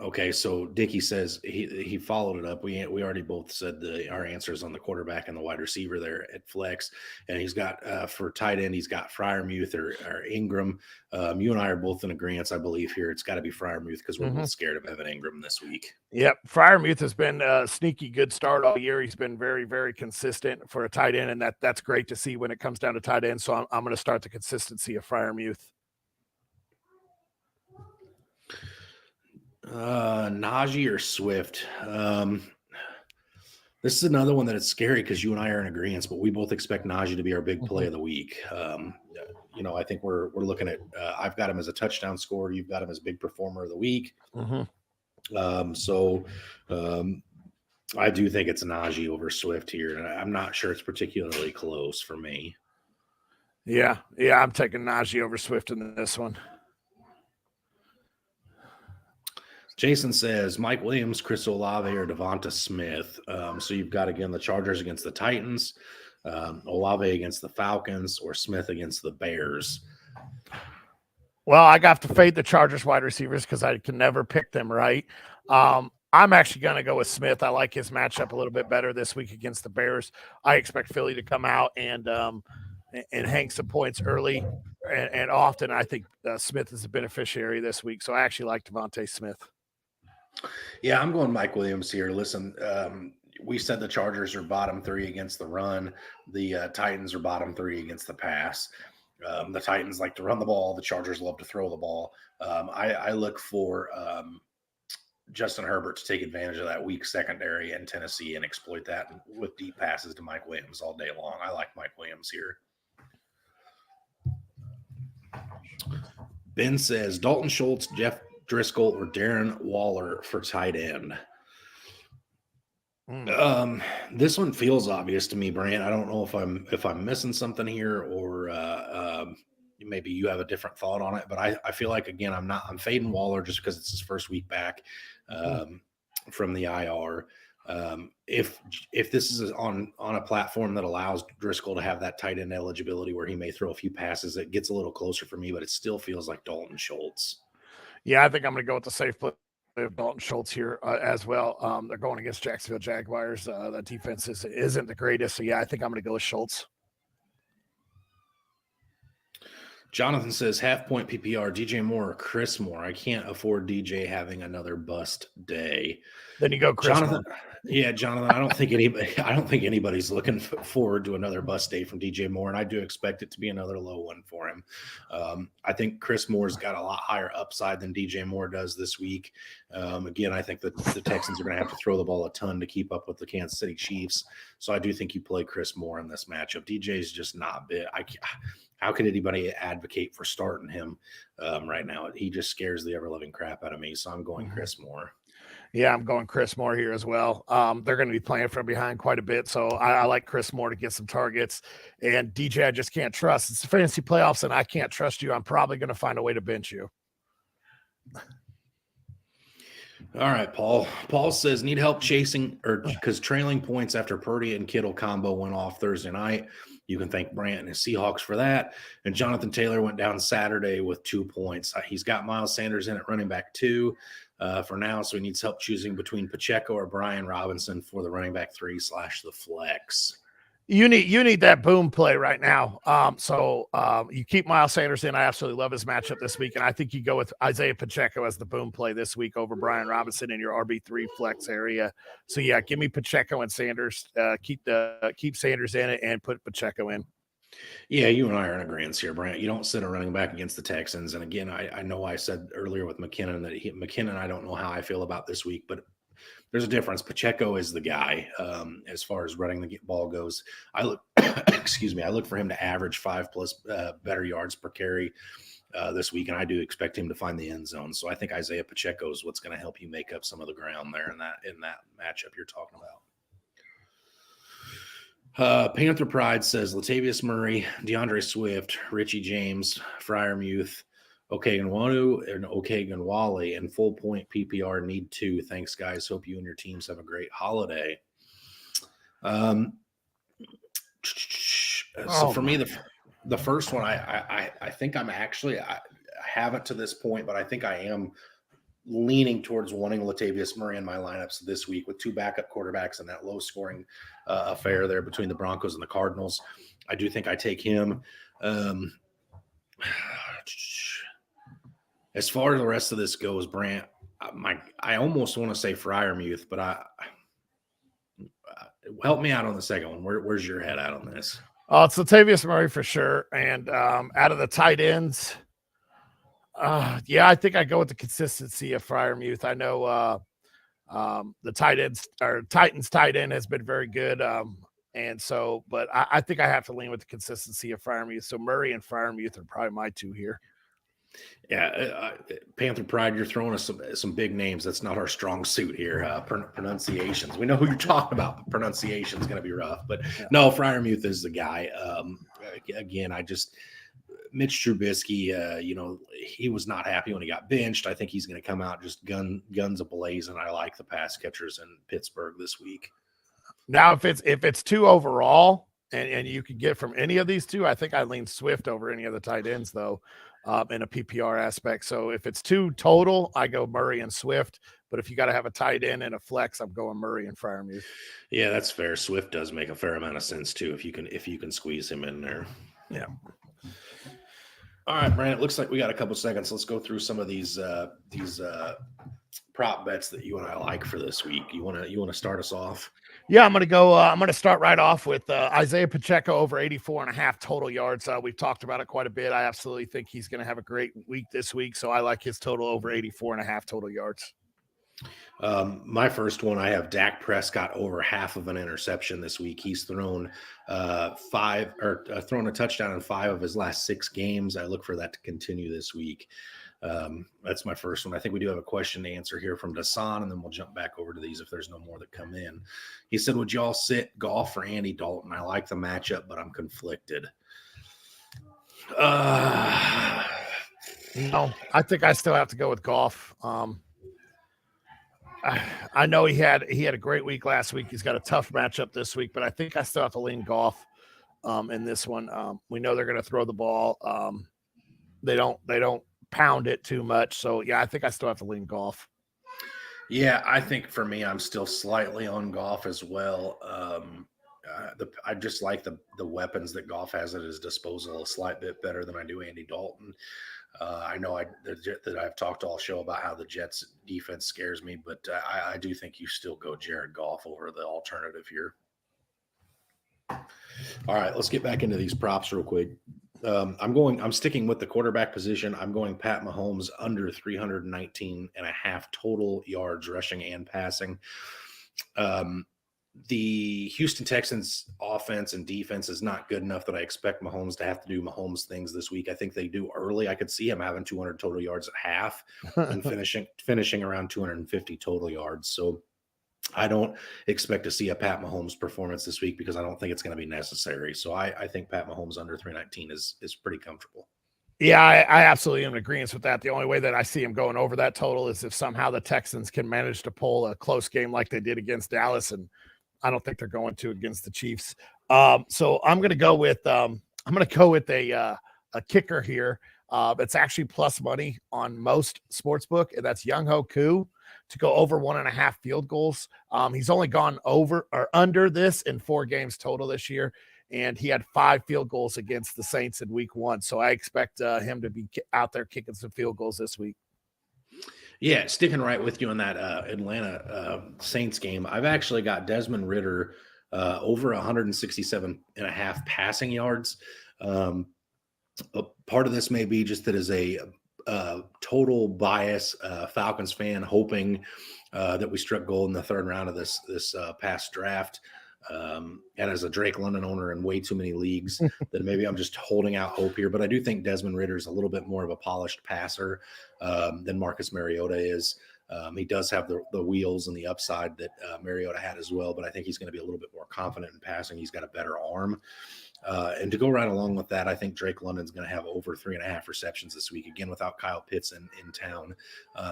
Okay, so Dickie says he followed it up. We already both said our answers on the quarterback and the wide receiver there at flex, and he's got for tight end he's got Fryermuth or Ingram. You and I are both in agreement, I believe here. It's got to be Fryermuth because we're both scared of Evan Ingram this week. Yep, Fryermuth has been a sneaky good start all year. He's been very, very consistent for a tight end, and that's great to see when it comes down to tight end. So I'm going to start the consistency of Fryermuth. Najee or Swift. This is another one that it's scary because you and I are in agreement, but we both expect Najee to be our big play of the week. I think we're looking at. I've got him as a touchdown scorer. You've got him as big performer of the week. I do think it's Najee over Swift here, and I'm not sure it's particularly close for me. Yeah, I'm taking Najee over Swift in this one. Jason says Mike Williams, Chris Olave, or Devonta Smith. So you've got, again, the Chargers against the Titans, Olave against the Falcons, or Smith against the Bears. Well, I got to fade the Chargers wide receivers because I can never pick them right. I'm actually going to go with Smith. I like his matchup a little bit better this week against the Bears. I expect Philly to come out and hang some points early and often. I think Smith is a beneficiary this week, so I actually like Devontae Smith. Yeah, I'm going Mike Williams here. Listen, we said the Chargers are bottom 3 against the run. The Titans are bottom 3 against the pass. The Titans like to run the ball. The Chargers love to throw the ball. I look for Justin Herbert to take advantage of that weak secondary in Tennessee and exploit that with deep passes to Mike Williams all day long. I like Mike Williams here. Ben says Dalton Schultz, Jeff Driscoll, or Darren Waller for tight end. This one feels obvious to me, Brant. I don't know if I'm missing something here, or maybe you have a different thought on it. But I feel like, again, I'm fading Waller just because it's his first week back from the IR. If this is on a platform that allows Driscoll to have that tight end eligibility where he may throw a few passes, it gets a little closer for me, but it still feels like Dalton Schultz. Yeah, I think I'm going to go with the safe play of Dalton Schultz here as well. They're going against Jacksonville Jaguars. The defense isn't the greatest. So, yeah, I think I'm going to go with Schultz. Jonathan says half-point PPR, DJ Moore or Chris Moore. I can't afford DJ having another bust day. Then you go Chris Jonathan. Moore. Yeah, Jonathan, I don't think anybody's looking forward to another bust day from DJ Moore, and I do expect it to be another low one for him. I think Chris Moore's got a lot higher upside than DJ Moore does this week. Again, I think that the Texans are going to have to throw the ball a ton to keep up with the Kansas City Chiefs. So I do think you play Chris Moore in this matchup. DJ's just not big. How could anybody advocate for starting him right now? He just scares the ever-loving crap out of me. So I'm going Chris Moore. Yeah, I'm going Chris Moore here as well. They're going to be playing from behind quite a bit, so I like Chris Moore to get some targets. And DJ, I just can't trust. It's the fantasy playoffs, and I can't trust you. I'm probably going to find a way to bench you. All right, Paul. Paul says, need help chasing because trailing points after Purdy and Kittle combo went off Thursday night. You can thank Brant and his Seahawks for that. And Jonathan Taylor went down Saturday with 2 points. He's got Miles Sanders in at running back 2 for now, so he needs help choosing between Pacheco or Brian Robinson for the running back 3 / the flex. You need that boom play right now. So you keep Miles Sanders in. I absolutely love his matchup this week, and I think you go with Isaiah Pacheco as the boom play this week over Brian Robinson in your RB3 flex area. So yeah, give me Pacheco and Sanders. Keep Sanders in it and put Pacheco in. Yeah, you and I are in agreement here, Brant. You don't sit a running back against the Texans. And again, I know I said earlier with McKinnon that McKinnon, I don't know how I feel about this week, but there's a difference. Pacheco is the guy as far as running the ball goes. I look, I look for him to average 5+ better yards per carry this week, and I do expect him to find the end zone. So I think Isaiah Pacheco is what's going to help you make up some of the ground there in that matchup you're talking about. Panther Pride says Latavius Murray, DeAndre Swift, Richie James, Fryermuth, Okegunwanu, and Okegunwale, and full point PPR need 2. Thanks, guys. Hope you and your teams have a great holiday. So for me, the first one, I think I'm actually I haven't to this point, but I think I am leaning towards wanting Latavius Murray in my lineups this week with two backup quarterbacks and that low scoring affair there between the Broncos and the Cardinals. I do think I take him. As far as the rest of this goes, Brant, I almost want to say Freiermuth, but help me out on the second one. Where's your head at on this? It's Latavius Murray for sure. And out of the tight ends, I think I go with the consistency of Freiermuth. I know the tight ends or Titans tight end has been very good. But I think I have to lean with the consistency of Freiermuth. So Murray and Freiermuth are probably my two here. Yeah, Panther Pride, you're throwing us some big names. That's not our strong suit here. Pronunciations. We know who you're talking about, but pronunciation is going to be rough. But no, Freiermuth is the guy. Again, Mitch Trubisky, he was not happy when he got benched. I think he's going to come out just guns ablaze, and I like the pass catchers in Pittsburgh this week. Now, if it's two overall, and you could get from any of these two, I think I lean Swift over any of the tight ends, though, in a PPR aspect. So if it's two total, I go Murray and Swift. But if you got to have a tight end and a flex, I'm going Murray and Freiermuth. Yeah, that's fair. Swift does make a fair amount of sense too if you can squeeze him in there. Yeah. All right, Brant, it looks like we got a couple seconds. Let's go through some of these prop bets that you and I like for this week. You want to start us off? Yeah, I'm going to start right off with Isaiah Pacheco over 84.5 total yards. We've talked about it quite a bit. I absolutely think he's going to have a great week this week. So I like his total over 84.5 total yards. My first one, I have Dak Prescott over half of an interception this week. He's thrown thrown a touchdown in 5 of his last 6 games. I look for that to continue this week. That's my first one. I think we do have a question to answer here from Dasan, and then we'll jump back over to these if there's no more that come in. He said, would y'all sit Goff for Andy Dalton? I like the matchup, but I'm conflicted. No, I think I still have to go with Goff. I know he had a great week last week. He's got a tough matchup this week, but I think I still have to lean Goff in this one. We know they're going to throw the ball. They don't pound it too much. So yeah, I think I still have to lean Goff. Yeah, I think for me, I'm still slightly on Goff as well. I just like the weapons that Goff has at his disposal a slight bit better than I do Andy Dalton. I know that I've talked all show about how the Jets defense scares me, but I do think you still go Jared Goff over the alternative here. All right, let's get back into these props real quick. I'm sticking with the quarterback position. I'm going Pat Mahomes under 319.5 total yards rushing and passing. The Houston Texans offense and defense is not good enough that I expect Mahomes to have to do Mahomes things this week. I think they do early. I could see him having 200 total yards at half and finishing around 250 total yards. So I don't expect to see a Pat Mahomes performance this week because I don't think it's going to be necessary. So I think Pat Mahomes under 319 is pretty comfortable. Yeah, I absolutely am in agreement with that. The only way that I see him going over that total is if somehow the Texans can manage to pull a close game like they did against Dallas, and I don't think they're going to against the Chiefs. So I'm going to go with a kicker here. It's actually plus money on most sportsbook, and that's Younghoe Koo to go over 1.5 field goals. He's only gone over or under this in 4 games total this year, and he had 5 field goals against the Saints in week 1. So I expect him to be out there kicking some field goals this week. Yeah, sticking right with you on that Atlanta Saints game. I've actually got Desmond Ridder over 167.5 passing yards. A part of this may be just that as a total bias Falcons fan, hoping that we struck gold in the 3rd round of this past draft. And as a Drake London owner in way too many leagues, that maybe I'm just holding out hope here. But I do think Desmond Ridder is a little bit more of a polished passer than Marcus Mariota is. He does have the wheels and the upside that Mariota had as well, but I think he's going to be a little bit more confident in passing. He's got a better arm. And to go right along with that, I think Drake London's going to have over 3.5 receptions this week. Again, without Kyle Pitts in town,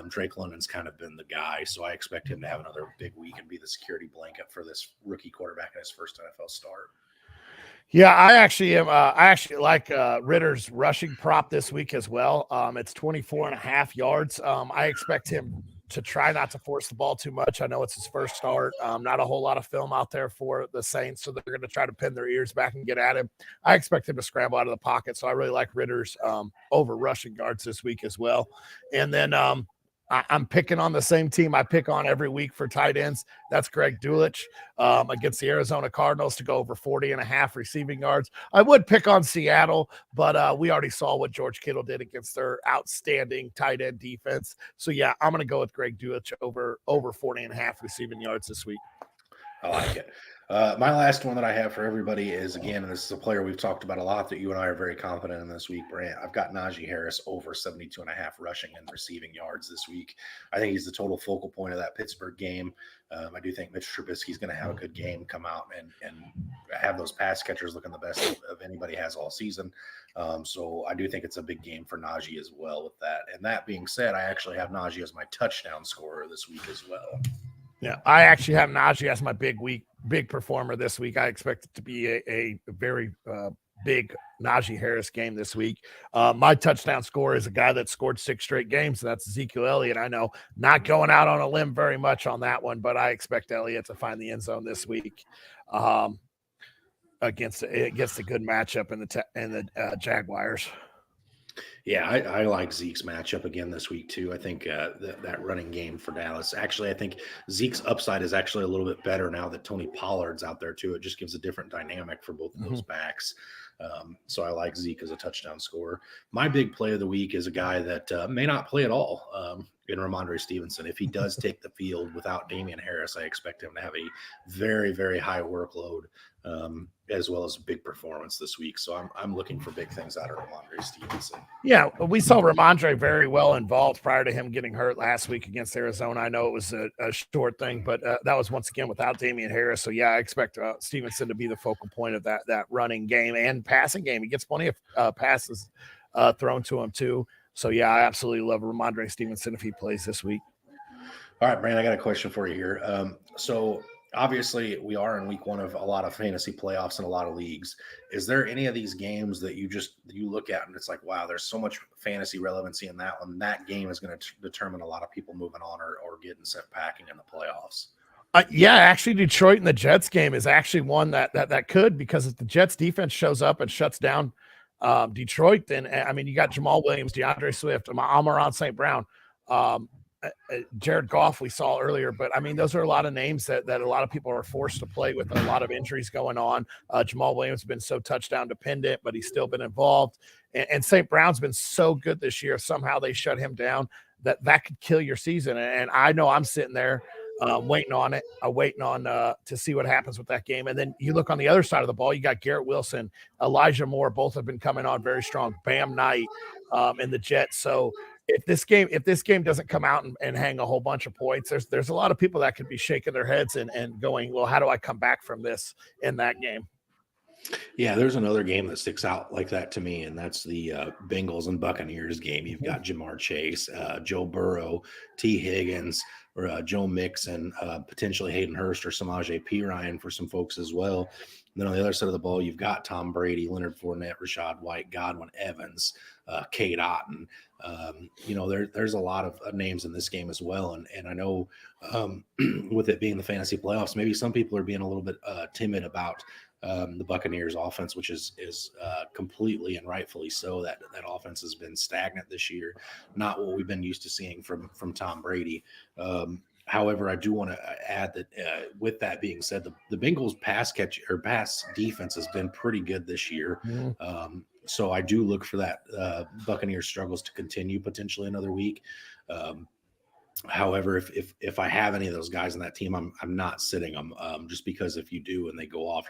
Drake London's kind of been the guy. So I expect him to have another big week and be the security blanket for this rookie quarterback in his first NFL start. Yeah, I actually am. I actually like Ritter's rushing prop this week as well. It's 24.5 yards. I expect him to try not to force the ball too much. I know it's his first start. Not a whole lot of film out there for the Saints, so they're going to try to pin their ears back and get at him. I expect him to scramble out of the pocket, so I really like Ritter's over rushing yards this week as well. And then I'm picking on the same team I pick on every week for tight ends. That's Greg Dulcich against the Arizona Cardinals to go over 40.5 receiving yards. I would pick on Seattle, but we already saw what George Kittle did against their outstanding tight end defense. So, yeah, I'm going to go with Greg Dulcich over 40.5 receiving yards this week. I like it. My last one that I have for everybody is, again, and this is a player we've talked about a lot that you and I are very confident in this week, Brant. I've got Najee Harris over 72.5 rushing and receiving yards this week. I think he's the total focal point of that Pittsburgh game. I do think Mitch Trubisky's going to have a good game, come out and have those pass catchers looking the best of anybody has all season. So I do think it's a big game for Najee as well with that. And that being said, I actually have Najee as my touchdown scorer this week as well. Yeah, I actually have Najee as my big performer this week. I expect it to be a very big Najee Harris game this week. My touchdown scorer is a guy that scored 6 straight games. So that's Ezekiel Elliott. I know, not going out on a limb very much on that one, but I expect Elliott to find the end zone this week against a good matchup in the Jaguars. Yeah, I like Zeke's matchup again this week too. I think that running game for Dallas. Actually, I think Zeke's upside is actually a little bit better now that Tony Pollard's out there too. It just gives a different dynamic for both of those backs. So I like Zeke as a touchdown scorer. My big play of the week is a guy that may not play at all in Ramondre Stevenson. If he does take the field without Damian Harris, I expect him to have a very, very high workload as well as a big performance this week. So I'm looking for big things out of Ramondre Stevenson. Yeah, we saw Ramondre very well involved prior to him getting hurt last week against Arizona. I know it was a short thing, but that was once again without Damian Harris. So, yeah, I expect Stevenson to be the focal point of that running game and passing game. He gets plenty of passes thrown to him too. So, yeah, I absolutely love Ramondre Stevenson if he plays this week. All right, Brand, I got a question for you here. So obviously we are in week 1 of a lot of fantasy playoffs in a lot of leagues. Is there any of these games that you look at and it's like, wow, there's so much fantasy relevancy in that one. That game is going to determine a lot of people moving on or getting sent packing in the playoffs. Yeah, actually, Detroit and the Jets game is actually one that could, because if the Jets defense shows up and shuts down Detroit, then I mean, you got Jamal Williams, DeAndre Swift, Amon-Ra St. Brown, Jared Goff we saw earlier, but I mean, those are a lot of names that a lot of people are forced to play with a lot of injuries going on. Jamal Williams has been so touchdown dependent, but he's still been involved. And St. Brown's been so good this year. Somehow they shut him down that could kill your season. And I know I'm sitting there waiting on it, waiting on to see what happens with that game. And then you look on the other side of the ball, you got Garrett Wilson, Elijah Moore, both have been coming on very strong. Bam Knight and the Jets. So if this game doesn't come out and hang a whole bunch of points, there's a lot of people that could be shaking their heads and going, well, how do I come back from this in that game? Yeah, there's another game that sticks out like that to me, and that's the Bengals and Buccaneers game. You've got Jamar Chase, Joe Burrow, T. Higgins, or Joe Mixon, potentially Hayden Hurst or Samaje Perine for some folks as well. And then on the other side of the ball, you've got Tom Brady, Leonard Fournette, Rashad White, Godwin Evans, Kate Otten. There's a lot of names in this game as well. And I know with it being the fantasy playoffs, maybe some people are being a little bit timid about the Buccaneers offense, which is completely and rightfully so. That offense has been stagnant this year, not what we've been used to seeing from Tom Brady. However, I do want to add that with that being said, the Bengals pass defense has been pretty good this year. Mm-hmm. So I do look for that Buccaneers struggles to continue potentially another week. However, if I have any of those guys on that team, I'm not sitting them just because if you do and they go off,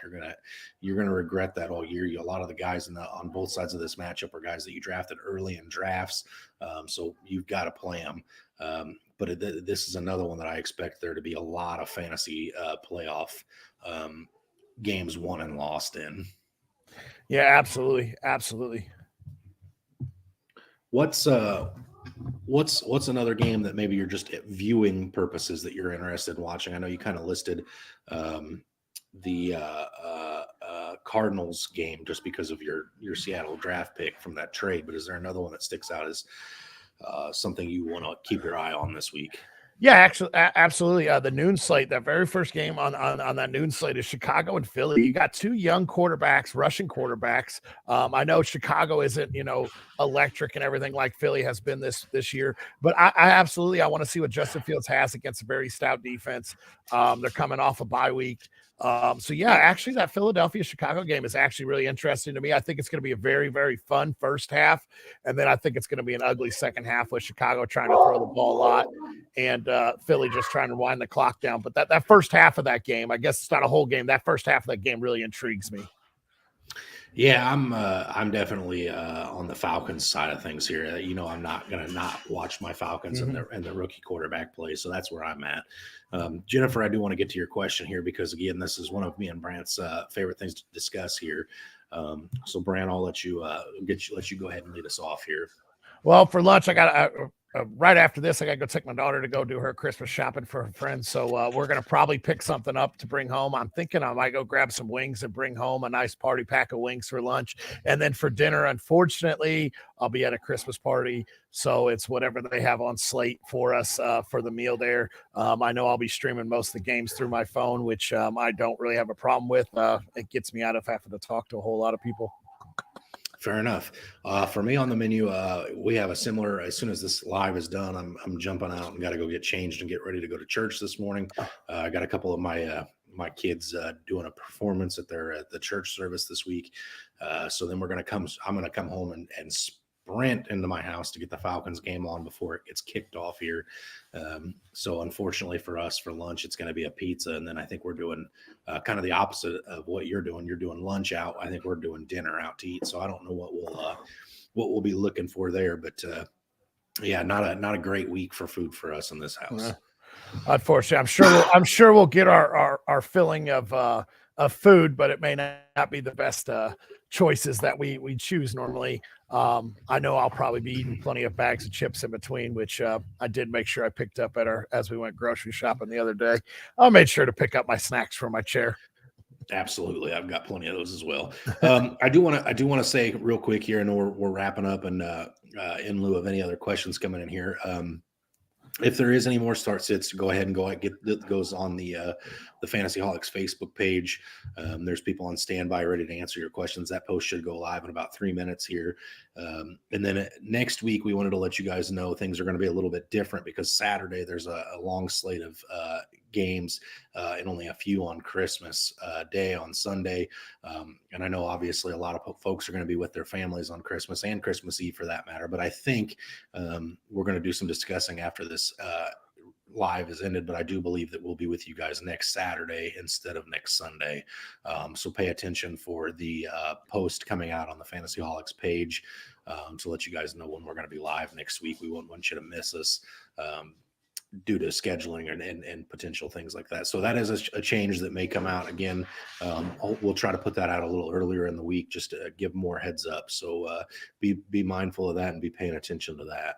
you're gonna regret that all year. A lot of the guys on both sides of this matchup are guys that you drafted early in drafts, so you've got to play them. But this is another one that I expect there to be a lot of fantasy playoff games won and lost in. Yeah, absolutely. What's another game that maybe you're just at viewing purposes that you're interested in watching? I know you kind of listed the Cardinals game just because of your Seattle draft pick from that trade. But is there another one that sticks out as something you want to keep your eye on this week? Yeah, actually, absolutely. The noon slate, that very first game on that noon slate is Chicago and Philly. You got two young quarterbacks, rushing quarterbacks. I know Chicago isn't, electric and everything like Philly has been this year, but I absolutely, I want to see what Justin Fields has against a very stout defense. They're coming off a bye week. So yeah, actually that Philadelphia Chicago game is actually really interesting to me. I think it's going to be a very, very fun first half. And then I think it's going to be an ugly second half with Chicago trying to throw the ball a lot and Philly just trying to wind the clock down. But that first half of that game, I guess it's not a whole game. That first half of that game really intrigues me. Yeah, I'm definitely on the Falcons side of things here. I'm not gonna not watch my Falcons and the rookie quarterback play, so that's where I'm at. Jennifer, I do want to get to your question here because again, this is one of me and Brant's favorite things to discuss here. So Brant, I'll let you go ahead and lead us off here. Well, for lunch, I got right after this, I got to go take my daughter to go do her Christmas shopping for her friends. So we're going to probably pick something up to bring home. I'm thinking I might go grab some wings and bring home a nice party pack of wings for lunch. And then for dinner, unfortunately, I'll be at a Christmas party. So it's whatever they have on slate for us for the meal there. I know I'll be streaming most of the games through my phone, which I don't really have a problem with. It gets me out of having to talk to a whole lot of people. Fair enough. For me on the menu, we have a similar. As soon as this live is done, I'm jumping out and got to go get changed and get ready to go to church this morning. I got a couple of my kids doing a performance at the church service this week. So then I'm gonna come home and sprint into my house to get the Falcons game on before it gets kicked off here. So unfortunately for us, for lunch, it's going to be a pizza. And then I think we're doing kind of the opposite of what you're doing. You're doing lunch out. I think we're doing dinner out to eat. So I don't know what we'll be looking for there, but yeah, not a great week for food for us in this house. Unfortunately, I'm sure we'll get our filling of food, but it may not be the best choices that we choose normally. I know I'll probably be eating plenty of bags of chips in between, which I did make sure I picked up as we went grocery shopping the other day. I made sure to pick up my snacks from my chair. Absolutely, I've got plenty of those as well. I do want to say real quick here, and we're wrapping up, and in lieu of any other questions coming in here. If there is any more start sits, go ahead and get that goes on the Fantasy Holics Facebook page. There's people on standby ready to answer your questions. That post should go live in about 3 minutes here. And then next week, we wanted to let you guys know things are going to be a little bit different because Saturday there's a long slate of games and only a few on Christmas Day on Sunday. And I know obviously a lot of folks are going to be with their families on Christmas and Christmas Eve for that matter. But I think we're going to do some discussing after this live is ended, but I do believe that we'll be with you guys next Saturday instead of next Sunday. So pay attention for the post coming out on the Fantasy Holics page to let you guys know when we're going to be live next week. We wouldn't want you to miss us due to scheduling and potential things like that. So that is a change that may come out again. We'll try to put that out a little earlier in the week just to give more heads up. So be mindful of that and be paying attention to that.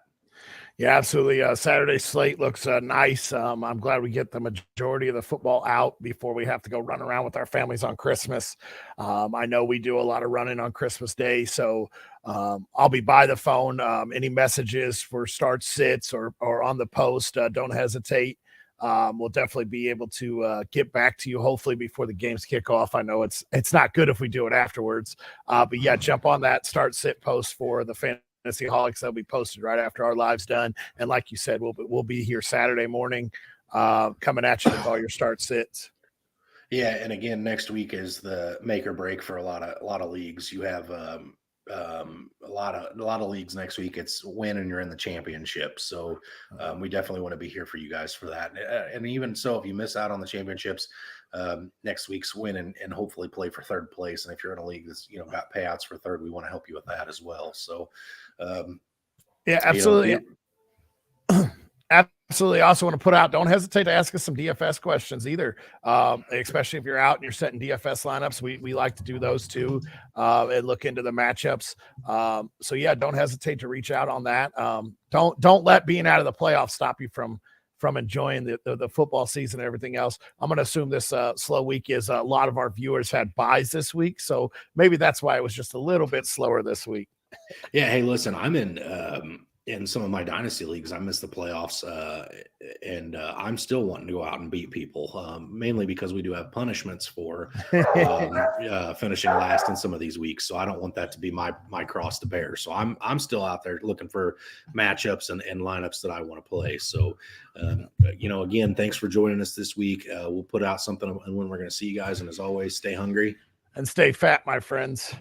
Yeah, absolutely. Saturday slate looks nice. I'm glad we get the majority of the football out before we have to go run around with our families on Christmas. I know we do a lot of running on Christmas Day, so I'll be by the phone. Any messages for start sits or on the post, don't hesitate. We'll definitely be able to get back to you hopefully before the games kick off. I know it's not good if we do it afterwards, but yeah, jump on that start sit post for the Fantasy Holics. That'll be posted right after our live's done. And like you said, we'll be here Saturday morning coming at you with all your start sits. Yeah, and again, next week is the make or break for a lot of leagues. You have a lot of leagues next week. It's win and you're in the championship. So we definitely want to be here for you guys for that. And even so, if you miss out on the championships, next week's win and hopefully play for third place. And if you're in a league that's got payouts for third, we want to help you with that as well. So yeah, absolutely. Absolutely. I also want to put out, don't hesitate to ask us some DFS questions either, especially if you're out and you're setting DFS lineups. We like to do those too and look into the matchups. So yeah, don't hesitate to reach out on that. Don't let being out of the playoffs stop you from from enjoying the football season and everything else. I'm going to assume this slow week is a lot of our viewers had buys this week, so maybe that's why it was just a little bit slower this week. Yeah. Hey, listen, I'm in some of my dynasty leagues. I missed the playoffs, and I'm still wanting to go out and beat people, mainly because we do have punishments for finishing last in some of these weeks. So I don't want that to be my cross to bear. So I'm still out there looking for matchups and lineups that I want to play. So again, thanks for joining us this week. We'll put out something when we're going to see you guys, and as always, stay hungry and stay fat, my friends.